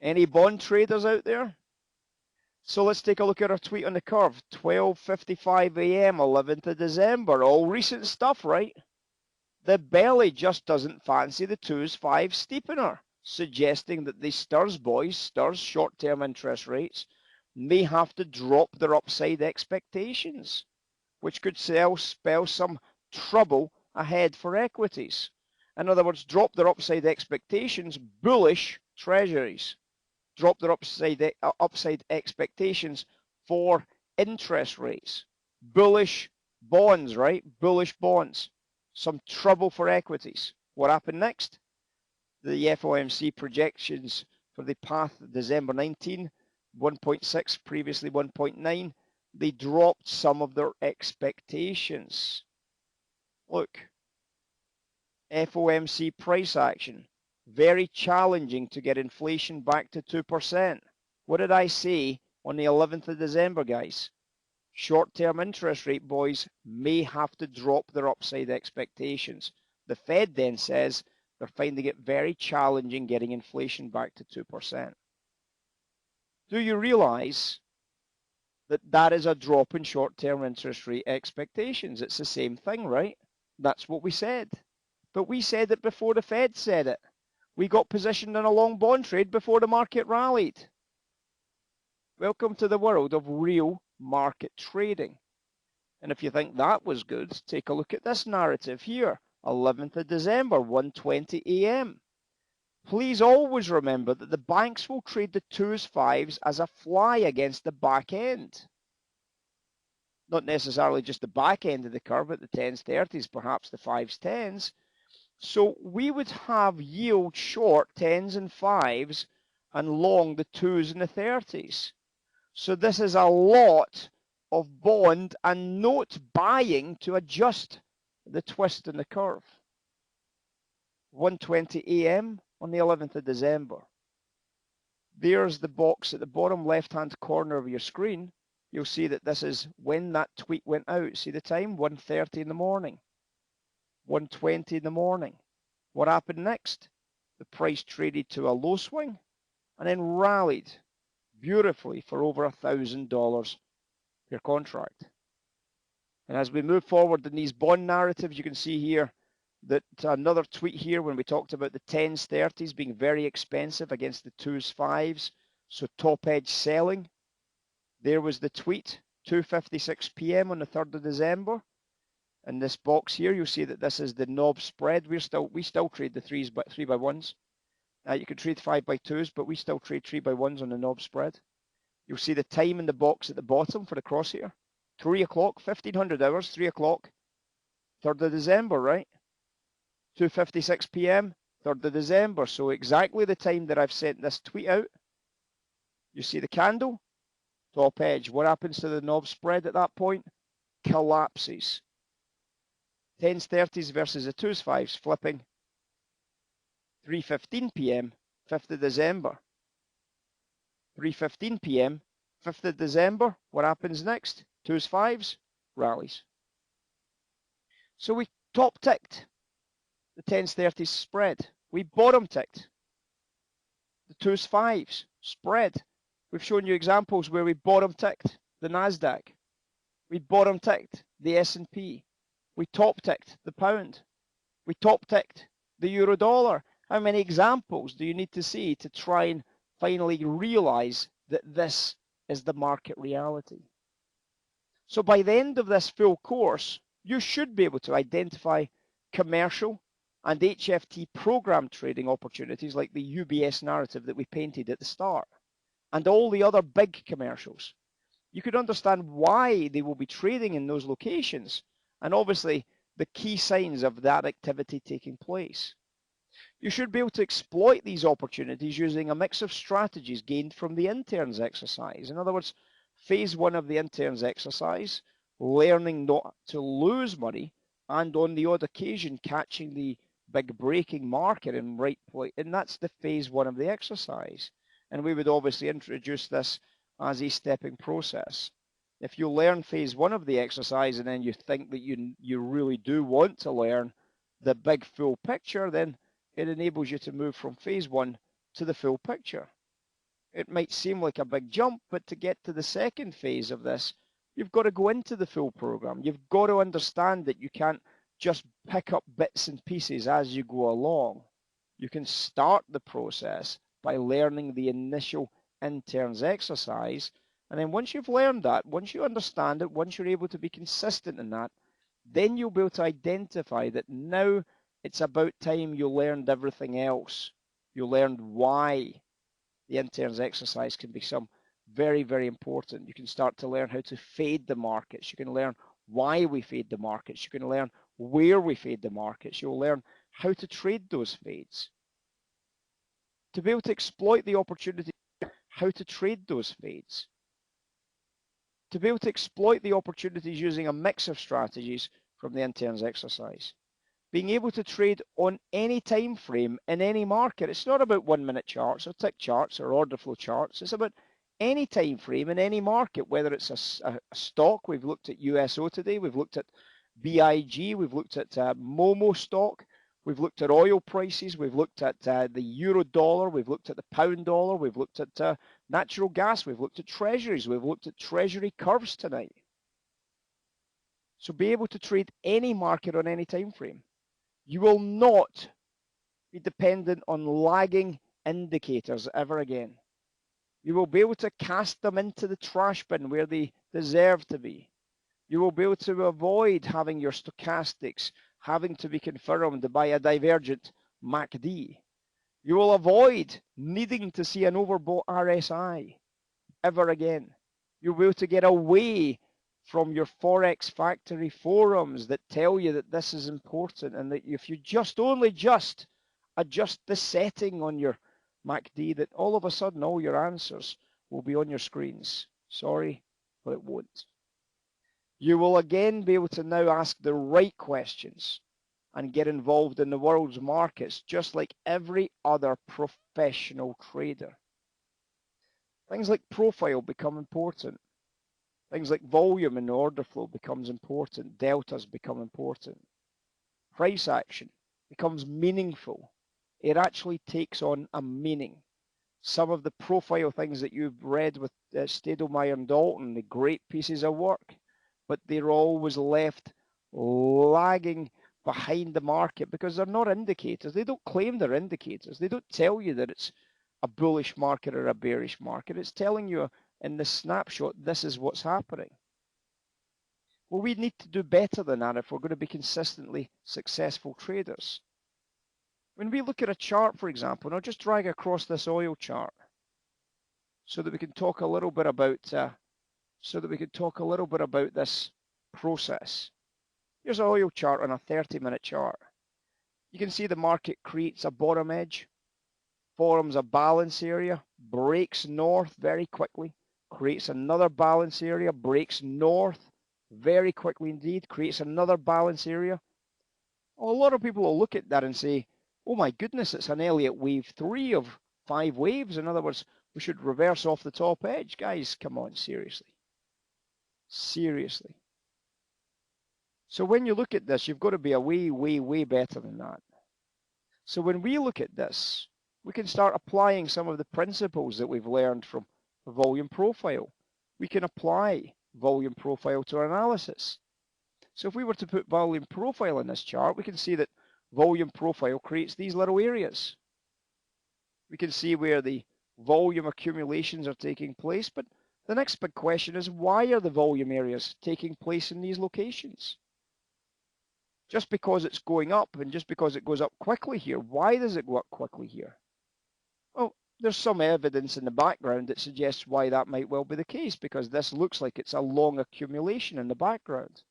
Any bond traders out there? So let's take a look at our tweet on the curve. 12:55 a.m., 11th of December. All recent stuff, right? The belly just doesn't fancy the 2s 5 steepener, suggesting that the Sturs boys, Sturs short-term interest rates, may have to drop their upside expectations, which could spell some trouble ahead for equities. In other words, drop their upside expectations, bullish treasuries. Drop their upside expectations for interest rates. Bullish bonds, right? Bullish bonds. Some trouble for equities. What happened next? The FOMC projections for the path December 19, 1.6, previously 1.9. They dropped some of their expectations. Look, FOMC price action. Very challenging to get inflation back to 2%. What did I say on the 11th of December, guys? Short-term interest rate boys may have to drop their upside expectations. The Fed then says they're finding it very challenging getting inflation back to 2%. Do you realize that that is a drop in short-term interest rate expectations? It's the same thing, right? That's what we said. But we said it before the Fed said it. We got positioned in a long bond trade before the market rallied. Welcome to the world of real market trading. And if you think that was good, take a look at this narrative here. 11th of December, 1:20 a.m. Please always remember that the banks will trade the 2s 5s as a fly against the back end. Not necessarily just the back end of the curve, but the 10s 30s, perhaps the 5s 10s. So we would have yield short 10s and 5s and long the 2s and the 30s. So this is a lot of bond and note buying to adjust the twist in the curve. 1:20 a.m. on the 11th of December. There's the box at the bottom left-hand corner of your screen. You'll see that this is when that tweet went out. See the time? 1:30 in the morning. 1:20 in the morning. What happened next? The price traded to a low swing and then rallied beautifully for over $1,000 per contract. And as we move forward in these bond narratives, you can see here that another tweet here when we talked about the 10s, 30s being very expensive against the 2s, 5s. So top edge selling. There was the tweet, 2:56 p.m. on the 3rd of December. In this box here, you'll see that this is the knob spread. We still trade the 3 by 1s. You can trade 5 by 2s, but we still trade 3 by 1s on the knob spread. You'll see the time in the box at the bottom for the crosshair. 3 o'clock, 1500 hours, 3 o'clock, 3rd of December, right? 2:56 p.m., 3rd of December. So exactly the time that I've sent this tweet out. You see the candle, top edge. What happens to the knob spread at that point? Collapses. 10s, 30s versus the 2s, 5s, flipping. 3:15 p.m., 5th of December. 3:15 p.m., 5th of December. What happens next? 2s, 5s, rallies. So we top ticked the 10s, 30s spread. We bottom ticked the 2s, 5s spread. We've shown you examples where we bottom ticked the NASDAQ. We bottom ticked the S&P. We top ticked the pound. We top ticked the euro dollar. How many examples do you need to see to try and finally realize that this is the market reality? So by the end of this full course, you should be able to identify commercial and HFT program trading opportunities like the UBS narrative that we painted at the start, and all the other big commercials. You could understand why they will be trading in those locations, and obviously the key signs of that activity taking place. You should be able to exploit these opportunities using a mix of strategies gained from the interns exercise. In other words, phase 1 of the interns exercise, learning not to lose money, and on the odd occasion catching the big breaking market in right place. And that's the phase 1 of the exercise. And we would obviously introduce this as a stepping process. If you learn phase 1 of the exercise and then you think that you really do want to learn the big full picture, then it enables you to move from phase 1 to the full picture. It might seem like a big jump, but to get to the second phase of this, you've got to go into the full program. You've got to understand that you can't just pick up bits and pieces as you go along. You can start the process by learning the initial interns exercise, and then once you've learned that, once you understand it, once you're able to be consistent in that, then you'll be able to identify that now it's about time you learned everything else. You learned why the interns exercise can become very, very important. You can start to learn how to fade the markets. You can learn why we fade the markets. You can learn where we fade the markets. You'll learn how to trade those fades. To be able to exploit the opportunity, how to trade those fades. To be able to exploit the opportunities using a mix of strategies from the interns exercise. Being able to trade on any time frame in any market. It's not about 1 minute charts or tick charts or order flow charts. It's about any time frame in any market, whether it's a stock. We've looked at USO today. We've looked at BIG. We've looked at Momo stock. We've looked at oil prices. We've looked at the euro dollar. We've looked at the pound dollar. We've looked at natural gas. We've looked at treasuries. We've looked at treasury curves tonight. So be able to trade any market on any time frame. You will not be dependent on lagging indicators ever again. You will be able to cast them into the trash bin where they deserve to be. You will be able to avoid having your stochastics having to be confirmed by a divergent MACD. You will avoid needing to see an overbought RSI ever again. You'll be able to get away from your Forex Factory forums that tell you that this is important, and that if you just adjust the setting on your MACD, that all of a sudden all your answers will be on your screens. Sorry, but it won't. You will again be able to now ask the right questions and get involved in the world's markets just like every other professional trader. Things like profile become important. Things like volume and order flow becomes important. Deltas become important. Price action becomes meaningful. It actually takes on a meaning. Some of the profile things that you've read with Stadelmeyer and Dalton, the great pieces of work, but they're always left lagging behind the market because they're not indicators. They don't claim they're indicators. They don't tell you that it's a bullish market or a bearish market. It's telling you in the snapshot, this is what's happening. Well, we need to do better than that if we're going to be consistently successful traders. When we look at a chart, for example, and I'll just drag across this oil chart so that we can talk a little bit about this process. Here's an oil chart on a 30-minute chart. You can see the market creates a bottom edge, forms a balance area, breaks north very quickly, creates another balance area, breaks north very quickly indeed, creates another balance area. Well, a lot of people will look at that and say, oh my goodness, it's an Elliott wave 3 of 5 waves. In other words, we should reverse off the top edge. Guys, come on, seriously. Seriously. So when you look at this, you've got to be a way, way, way better than that. So when we look at this, we can start applying some of the principles that we've learned from the volume profile. We can apply volume profile to our analysis. So if we were to put volume profile in this chart, we can see that volume profile creates these little areas. We can see where the volume accumulations are taking place, but the next big question is, why are the volume areas taking place in these locations? Just because it's going up and just because it goes up quickly here, why does it go up quickly here? Well, there's some evidence in the background that suggests why that might well be the case, because this looks like it's a long accumulation in the background.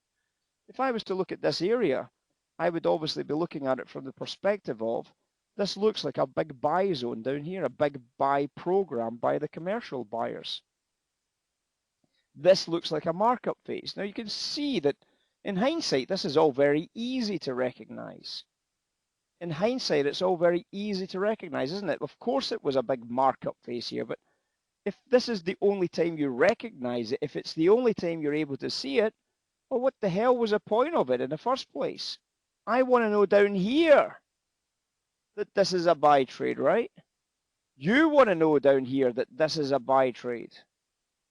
If I was to look at this area, I would obviously be looking at it from the perspective of, this looks like a big buy zone down here, a big buy program by the commercial buyers. This looks like a markup phase. Now you can see that in hindsight, this is all very easy to recognize. In hindsight, it's all very easy to recognize, isn't it? Of course it was a big markup phase here, but if this is the only time you recognize it, if it's the only time you're able to see it, well, what the hell was the point of it in the first place? I want to know down here that this is a buy trade, right? You want to know down here that this is a buy trade.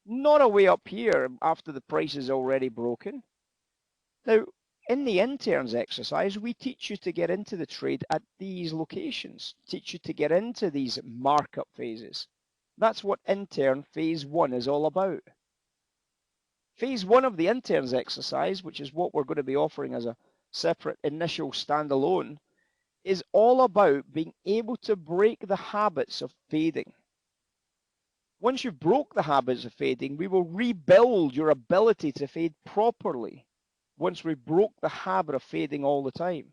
Not a way up here after the price is already broken. Now, in the interns exercise, we teach you to get into the trade at these locations, teach you to get into these markup phases. That's what intern phase 1 is all about. Phase 1 of the interns exercise, which is what we're going to be offering as a separate initial standalone, is all about being able to break the habits of fading. Once you've broke the habits of fading, we will rebuild your ability to fade properly once we broke the habit of fading all the time.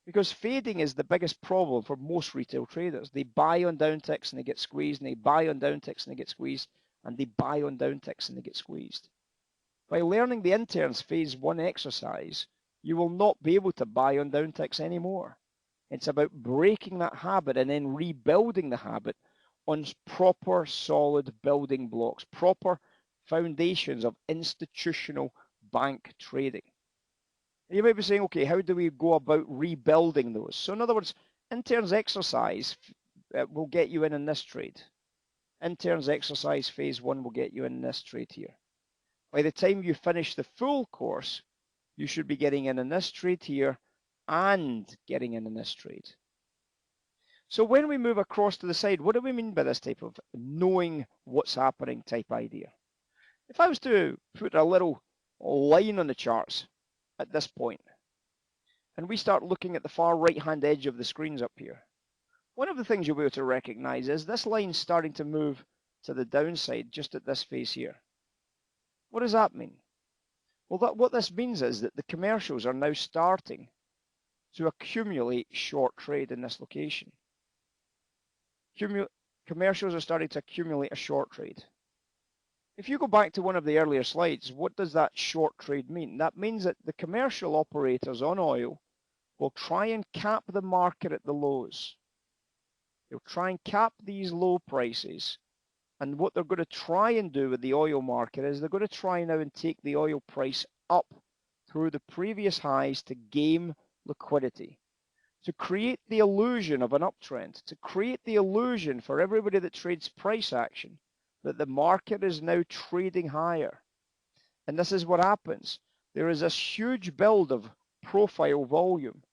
Because fading is the biggest problem for most retail traders. They buy on downticks and they get squeezed, and they buy on downticks and they get squeezed, and they buy on downticks and they get squeezed. By learning the interns phase 1 exercise, you will not be able to buy on downticks anymore. It's about breaking that habit and then rebuilding the habit on proper solid building blocks, proper foundations of institutional bank trading. And you might be saying, okay, how do we go about rebuilding those? So in other words, interns exercise will get you in this trade. Interns exercise phase 1 will get you in this trade here. By the time you finish the full course, you should be getting in this trade here and getting in this trade. So when we move across to the side, what do we mean by this type of knowing what's happening type idea? If I was to put a little line on the charts at this point, and we start looking at the far right-hand edge of the screens up here, one of the things you'll be able to recognize is this line starting to move to the downside just at this phase here. What does that mean? Well, what this means is that the commercials are now starting to accumulate short trade in this location. Commercials are starting to accumulate a short trade. If you go back to one of the earlier slides, what does that short trade mean? That means that the commercial operators on oil will try and cap the market at the lows. They'll try and cap these low prices. And what they're going to try and do with the oil market is they're going to try now and take the oil price up through the previous highs to game liquidity, to create the illusion of an uptrend, to create the illusion for everybody that trades price action that the market is now trading higher. And this is what happens. There is this huge build of profile volume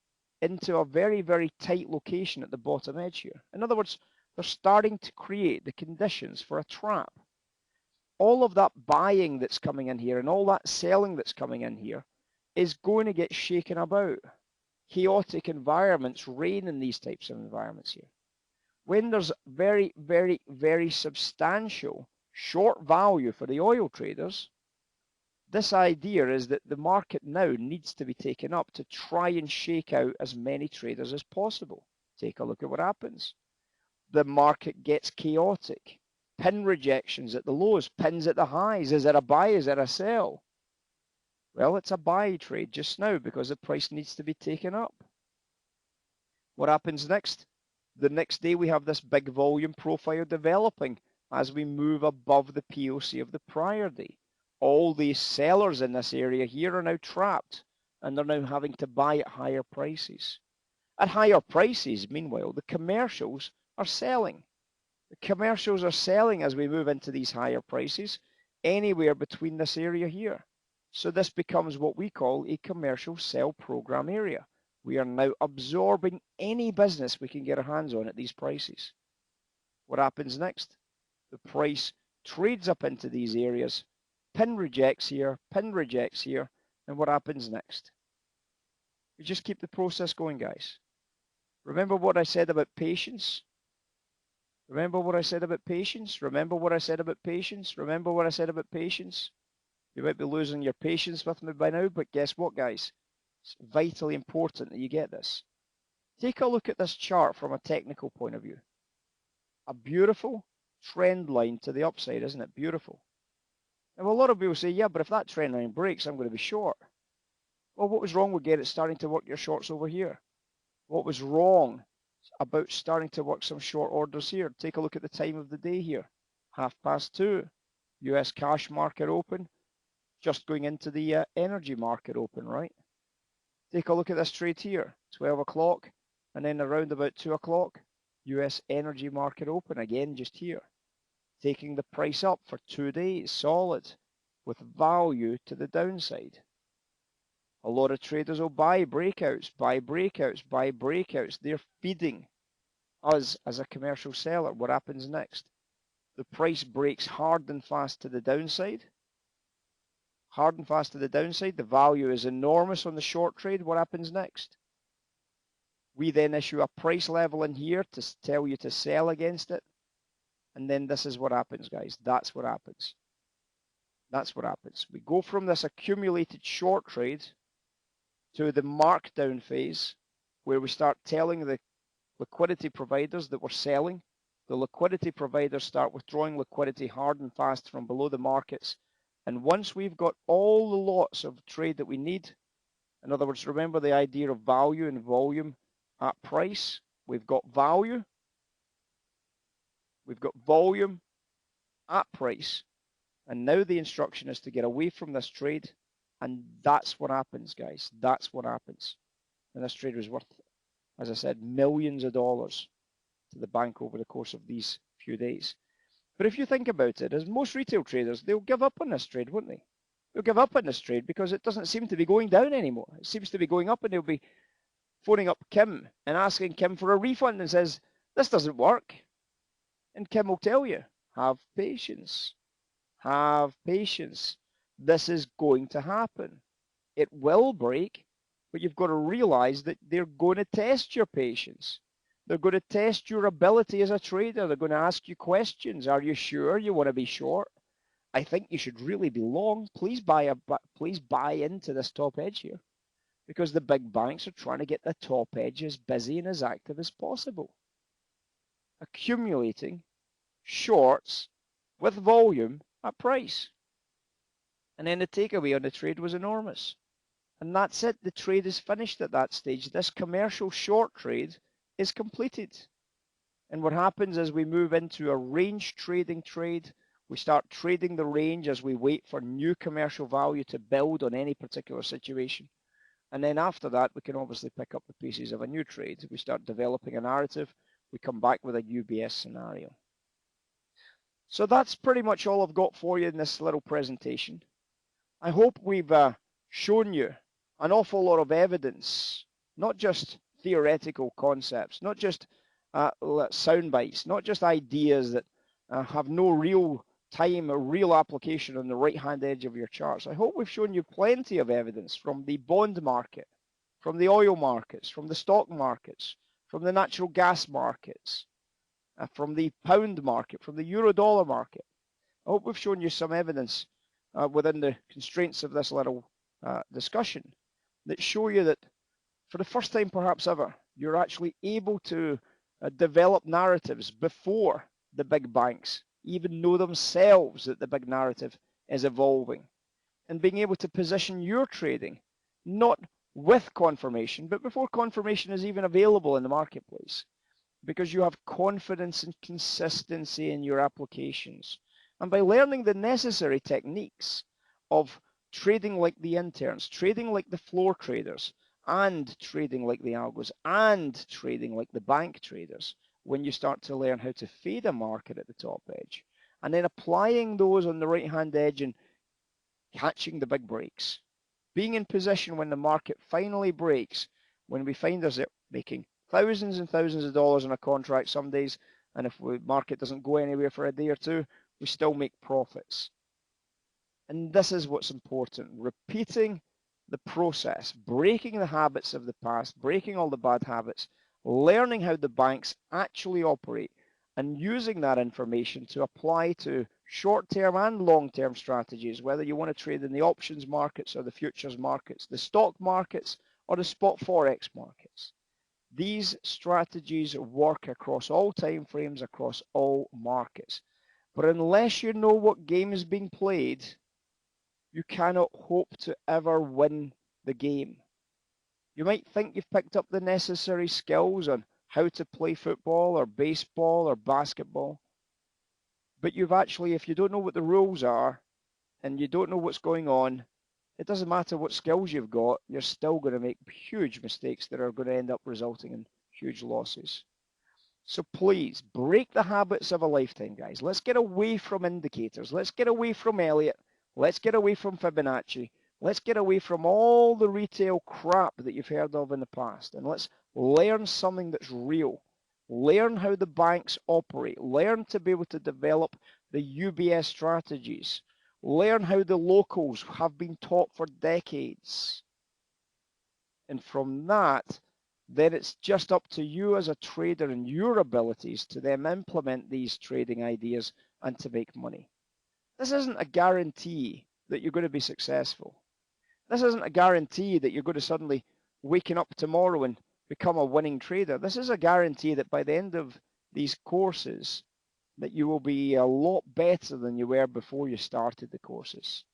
into a very, very tight location at the bottom edge here. In other words, they're starting to create the conditions for a trap. all of that buying that's coming in here and all that selling that's coming in here is going to get shaken about. Chaotic environments reign in these types of environments here. When there's very, very, very substantial short value for the oil traders, this idea is that the market now needs to be taken up to try and shake out as many traders as possible. Take a look at what happens. The market gets chaotic. Pin rejections at the lows, pins at the highs. Is it a buy? Is it a sell? Well, it's a buy trade just now because the price needs to be taken up. What happens next? The next day we have this big volume profile developing as we move above the POC of the prior day. All these sellers in this area here are now trapped and they're now having to buy at higher prices. At higher prices, meanwhile, the commercials are selling. The commercials are selling as we move into these higher prices, anywhere between this area here. So this becomes what we call a commercial sell program area. We are now absorbing any business we can get our hands on at these prices. What happens next? The price trades up into these areas, pin rejects here, and what happens next? We just keep the process going, guys. Remember what I said about patience? Remember what I said about patience? Remember what I said about patience? Remember what I said about patience? You might be losing your patience with me by now, but guess what, guys? It's vitally important that you get this. Take a look at this chart from a technical point of view. A beautiful trend line to the upside, isn't it? Beautiful. Now, a lot of people say, yeah, but if that trend line breaks, I'm going to be short. Well, what was wrong with it starting to work your shorts over here? What was wrong about starting to work some short orders here? Take a look at the time of the day here. 2:30. US cash market open. Just going into the energy market open, right? Take a look at this trade here. 12 o'clock. And then around about 2 o'clock, US energy market open. Again, just here. Taking the price up for 2 days, solid, with value to the downside. A lot of traders will buy breakouts, buy breakouts, buy breakouts. They're feeding us as a commercial seller. What happens next? The price breaks hard and fast to the downside. Hard and fast to the downside. The value is enormous on the short trade. What happens next? We then issue a price level in here to tell you to sell against it. And then this is what happens, guys. That's what happens. That's what happens. We go from this accumulated short trade to the markdown phase, where we start telling the liquidity providers that we're selling. The liquidity providers start withdrawing liquidity hard and fast from below the markets. And once we've got all the lots of trade that we need, in other words, remember the idea of value and volume at price. We've got value. We've got volume at price. And now the instruction is to get away from this trade. And that's what happens, guys. That's what happens. And this trade was worth, as I said, millions of dollars to the bank over the course of these few days. But if you think about it, as most retail traders, they'll give up on this trade, won't they? They'll give up on this trade because it doesn't seem to be going down anymore. It seems to be going up, and they'll be phoning up Kim and asking Kim for a refund and says, this doesn't work. And Kim will tell you, have patience. Have patience. This is going to happen. It will break, but you've got to realize that they're going to test your patience. They're going to test your ability as a trader. They're going to ask you questions. Are you sure you want to be short? I think you should really be long. Please buy into this top edge here, because the big banks are trying to get the top edge as busy and as active as possible, accumulating shorts with volume at price. And then the takeaway on the trade was enormous. And that's it. The trade is finished at that stage. This commercial short trade is completed. And what happens as we move into a range trading trade, we start trading the range as we wait for new commercial value to build on any particular situation. And then after that, we can obviously pick up the pieces of a new trade. We start developing a narrative. We come back with a UBS scenario. So that's pretty much all I've got for you in this little presentation. I hope we've shown you an awful lot of evidence, not just theoretical concepts, not just sound bites, not just ideas that have no real time a real application on the right-hand edge of your charts. I hope we've shown you plenty of evidence from the bond market, from the oil markets, from the stock markets, from the natural gas markets, from the pound market, from the euro-dollar market. I hope we've shown you some evidence within the constraints of this little discussion that show you that for the first time perhaps ever, you're actually able to develop narratives before the big banks even know themselves that the big narrative is evolving, and being able to position your trading not with confirmation, but before confirmation is even available in the marketplace, because you have confidence and consistency in your applications. And by learning the necessary techniques of trading like the interns, trading like the floor traders, and trading like the algos, and trading like the bank traders, when you start to learn how to fade a market at the top edge, and then applying those on the right-hand edge and catching the big breaks, being in position when the market finally breaks, when we find ourselves making thousands and thousands of dollars on a contract some days, and if the market doesn't go anywhere for a day or two, we still make profits. And this is what's important, repeating the process, breaking the habits of the past, breaking all the bad habits, learning how the banks actually operate, and using that information to apply to short-term and long-term strategies, whether you want to trade in the options markets or the futures markets, the stock markets or the spot forex markets. These strategies work across all time frames, across all markets. But unless you know what game is being played, you cannot hope to ever win the game. You might think you've picked up the necessary skills on how to play football or baseball or basketball, but you've actually, if you don't know what the rules are and you don't know what's going on, it doesn't matter what skills you've got, you're still going to make huge mistakes that are going to end up resulting in huge losses. So please, break the habits of a lifetime, guys. Let's get away from indicators. Let's get away from Elliott. Let's get away from Fibonacci. Let's get away from all the retail crap that you've heard of in the past, and let's learn something that's real. Learn how the banks operate. Learn to be able to develop the UBS strategies. Learn how the locals have been taught for decades. And from that, then it's just up to you as a trader and your abilities to then implement these trading ideas and to make money. This isn't a guarantee that you're going to be successful. This isn't a guarantee that you're going to suddenly waking up tomorrow and become a winning trader. This is a guarantee that by the end of these courses, that you will be a lot better than you were before you started the courses.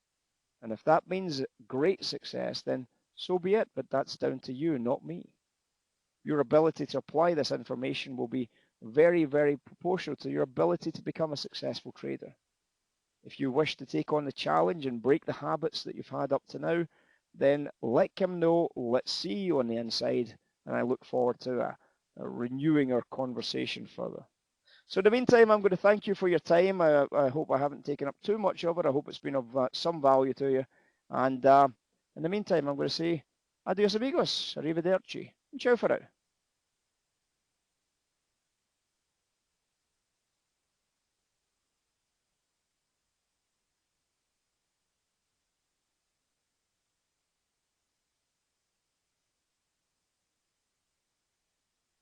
And if that means great success, then so be it, but that's down to you, not me. Your ability to apply this information will be very, very proportional to your ability to become a successful trader. If you wish to take on the challenge and break the habits that you've had up to now, then let Kim know. Let's see you on the inside, and I look forward to renewing our conversation further. So in the meantime, I'm going to thank you for your time. I hope I haven't taken up too much of it. I hope it's been of some value to you. And in the meantime, I'm going to say adios amigos, arrivederci, and ciao for now.